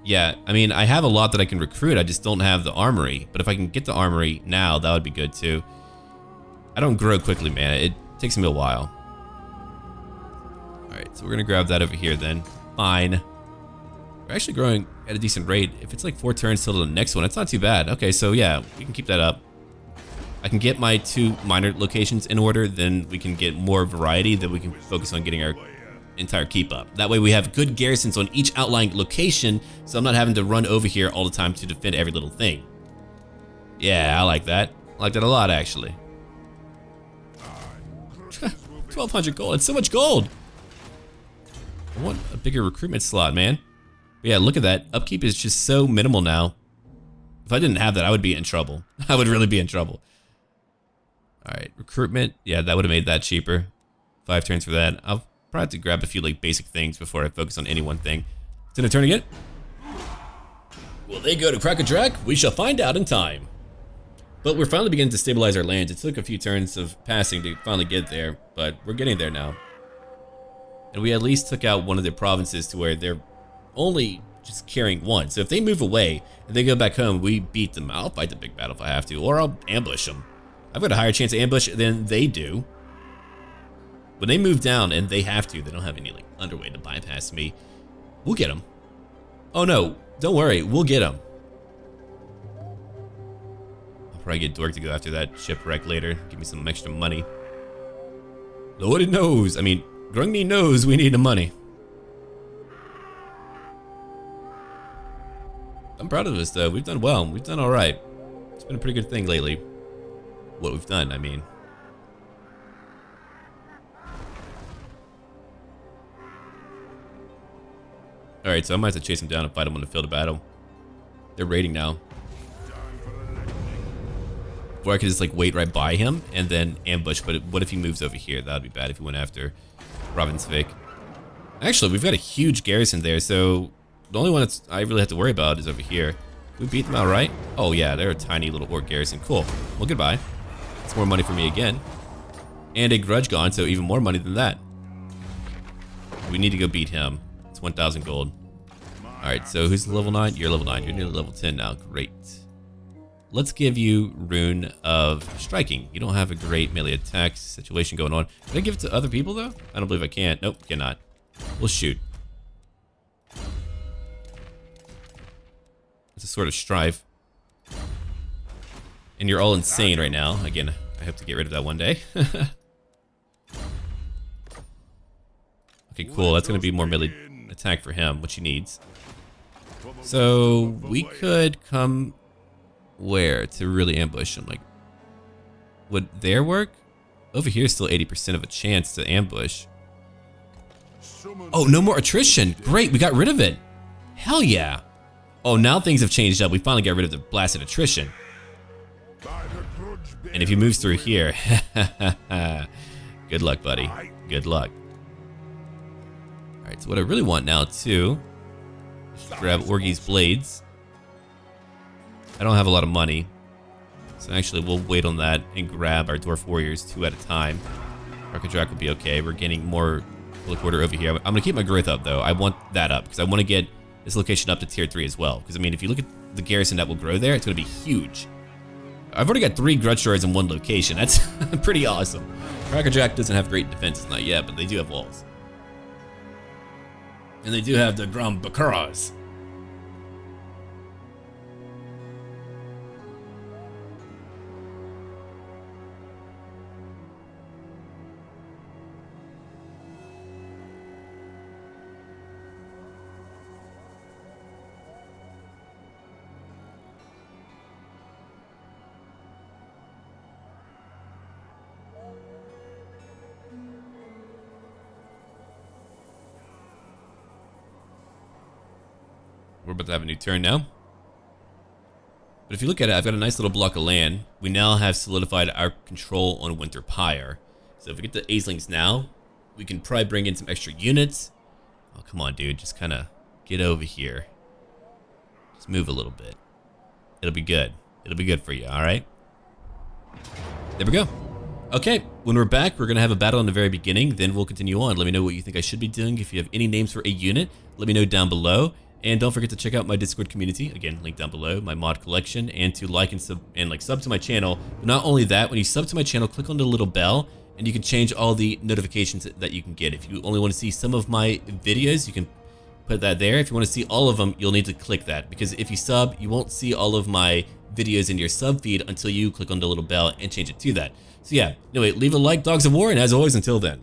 Yeah, I mean, I have a lot that I can recruit. I just don't have the armory. But if I can get the armory now, that would be good too. I don't grow quickly, man. It takes me a while. Alright, so we're gonna grab that over here then. Fine. We're actually growing at a decent rate. If it's like 4 turns till the next one, it's not too bad. Okay, so yeah, we can keep that up. I can get my 2 minor locations in order, then we can get more variety, then we can focus on getting our entire keep up. That way we have good garrisons on each outlying location, so I'm not having to run over here all the time to defend every little thing. Yeah, I like that. I like that a lot, actually. 1,200 gold. It's so much gold. I want a bigger recruitment slot, man. But yeah, look at that. Upkeep is just so minimal now. If I didn't have that, I would be in trouble. I would really be in trouble. Alright, recruitment. Yeah, that would have made that cheaper. 5 turns for that. I'll probably have to grab a few like basic things before I focus on any one thing. It's in a turn again. Will they go to Kraka Drak? We shall find out in time. But we're finally beginning to stabilize our lands. It took a few turns of passing to finally get there, but we're getting there now. And we at least took out one of their provinces to where they're only just carrying 1. So if they move away and they go back home, we beat them. I'll fight the big battle if I have to, or I'll ambush them. I've got a higher chance of ambush than they do. When they move down and they have to, they don't have any like underway to bypass me. We'll get them. Oh no, don't worry, we'll get them. I'll probably get Dork to go after that shipwreck later. Give me some extra money. Nobody knows. I mean, Grungni knows we need the money. I'm proud of us though. We've done well. We've done all right. It's been a pretty good thing lately. What we've done, I mean. Alright, so I might have to chase him down and fight him on the field of battle. They're raiding now. Or I could just like wait right by him and then ambush, but what if he moves over here? That would be bad if he went after Ravensvik. Actually, we've got a huge garrison there, so The only one that's I really have to worry about is over here. We beat them outright? Oh yeah, they're a tiny little orc garrison. Cool. Well, goodbye. It's more money for me again. And a grudge gone, so even more money than that. We need to go beat him. It's 1,000 gold. Alright, so who's level 9? You're level 9. You're nearly level 10 now. Great. Let's give you Rune of Striking. You don't have a great melee attack situation going on. Can I give it to other people, though? I don't believe I can. Nope, cannot. We'll shoot. It's a sort of strife. And you're all insane right now. Again, I hope to get rid of that one day. Okay, cool. That's going to be more melee attack for him, which he needs. So we could come where to really ambush him? Like, would there work? Over here is still 80% of a chance to ambush. Oh, no more attrition. Great, we got rid of it. Hell yeah. Oh, now things have changed up. We finally got rid of the blasted attrition. And if he moves through here, good luck, buddy. Good luck. Alright, so what I really want now, too, is to grab Orgy's Blades. I don't have a lot of money, so actually we'll wait on that and grab our Dwarf Warriors 2 at a time. Kraka Drak will be okay. We're getting more Public Order over here. I'm going to keep my growth up, though. I want that up, because I want to get this location up to tier 3 as well. Because, I mean, if you look at the garrison that will grow there, it's going to be huge. I've already got 3 grudge swords in one location. That's pretty awesome. Kraka Drak doesn't have great defenses, not yet, but they do have walls. And they do have the Gram Bakaras. We're about to have a new turn now. But if you look at it, I've got a nice little block of land. We now have solidified our control on Winter Pyre. So if we get the Aeslings now, we can probably bring in some extra units. Oh, come on, dude. Just kind of get over here. Just move a little bit. It'll be good. It'll be good for you, all right? There we go. Okay, when we're back, we're going to have a battle in the very beginning. Then we'll continue on. Let me know what you think I should be doing. If you have any names for a unit, let me know down below. And don't forget to check out my Discord community, again, link down below, my mod collection, and to like and sub to my channel. But not only that, when you sub to my channel, click on the little bell, and you can change all the notifications that you can get. If you only want to see some of my videos, you can put that there. If you want to see all of them, you'll need to click that, because if you sub, you won't see all of my videos in your sub feed until you click on the little bell and change it to that. So yeah, anyway, leave a like, Dogs of War, and as always, until then.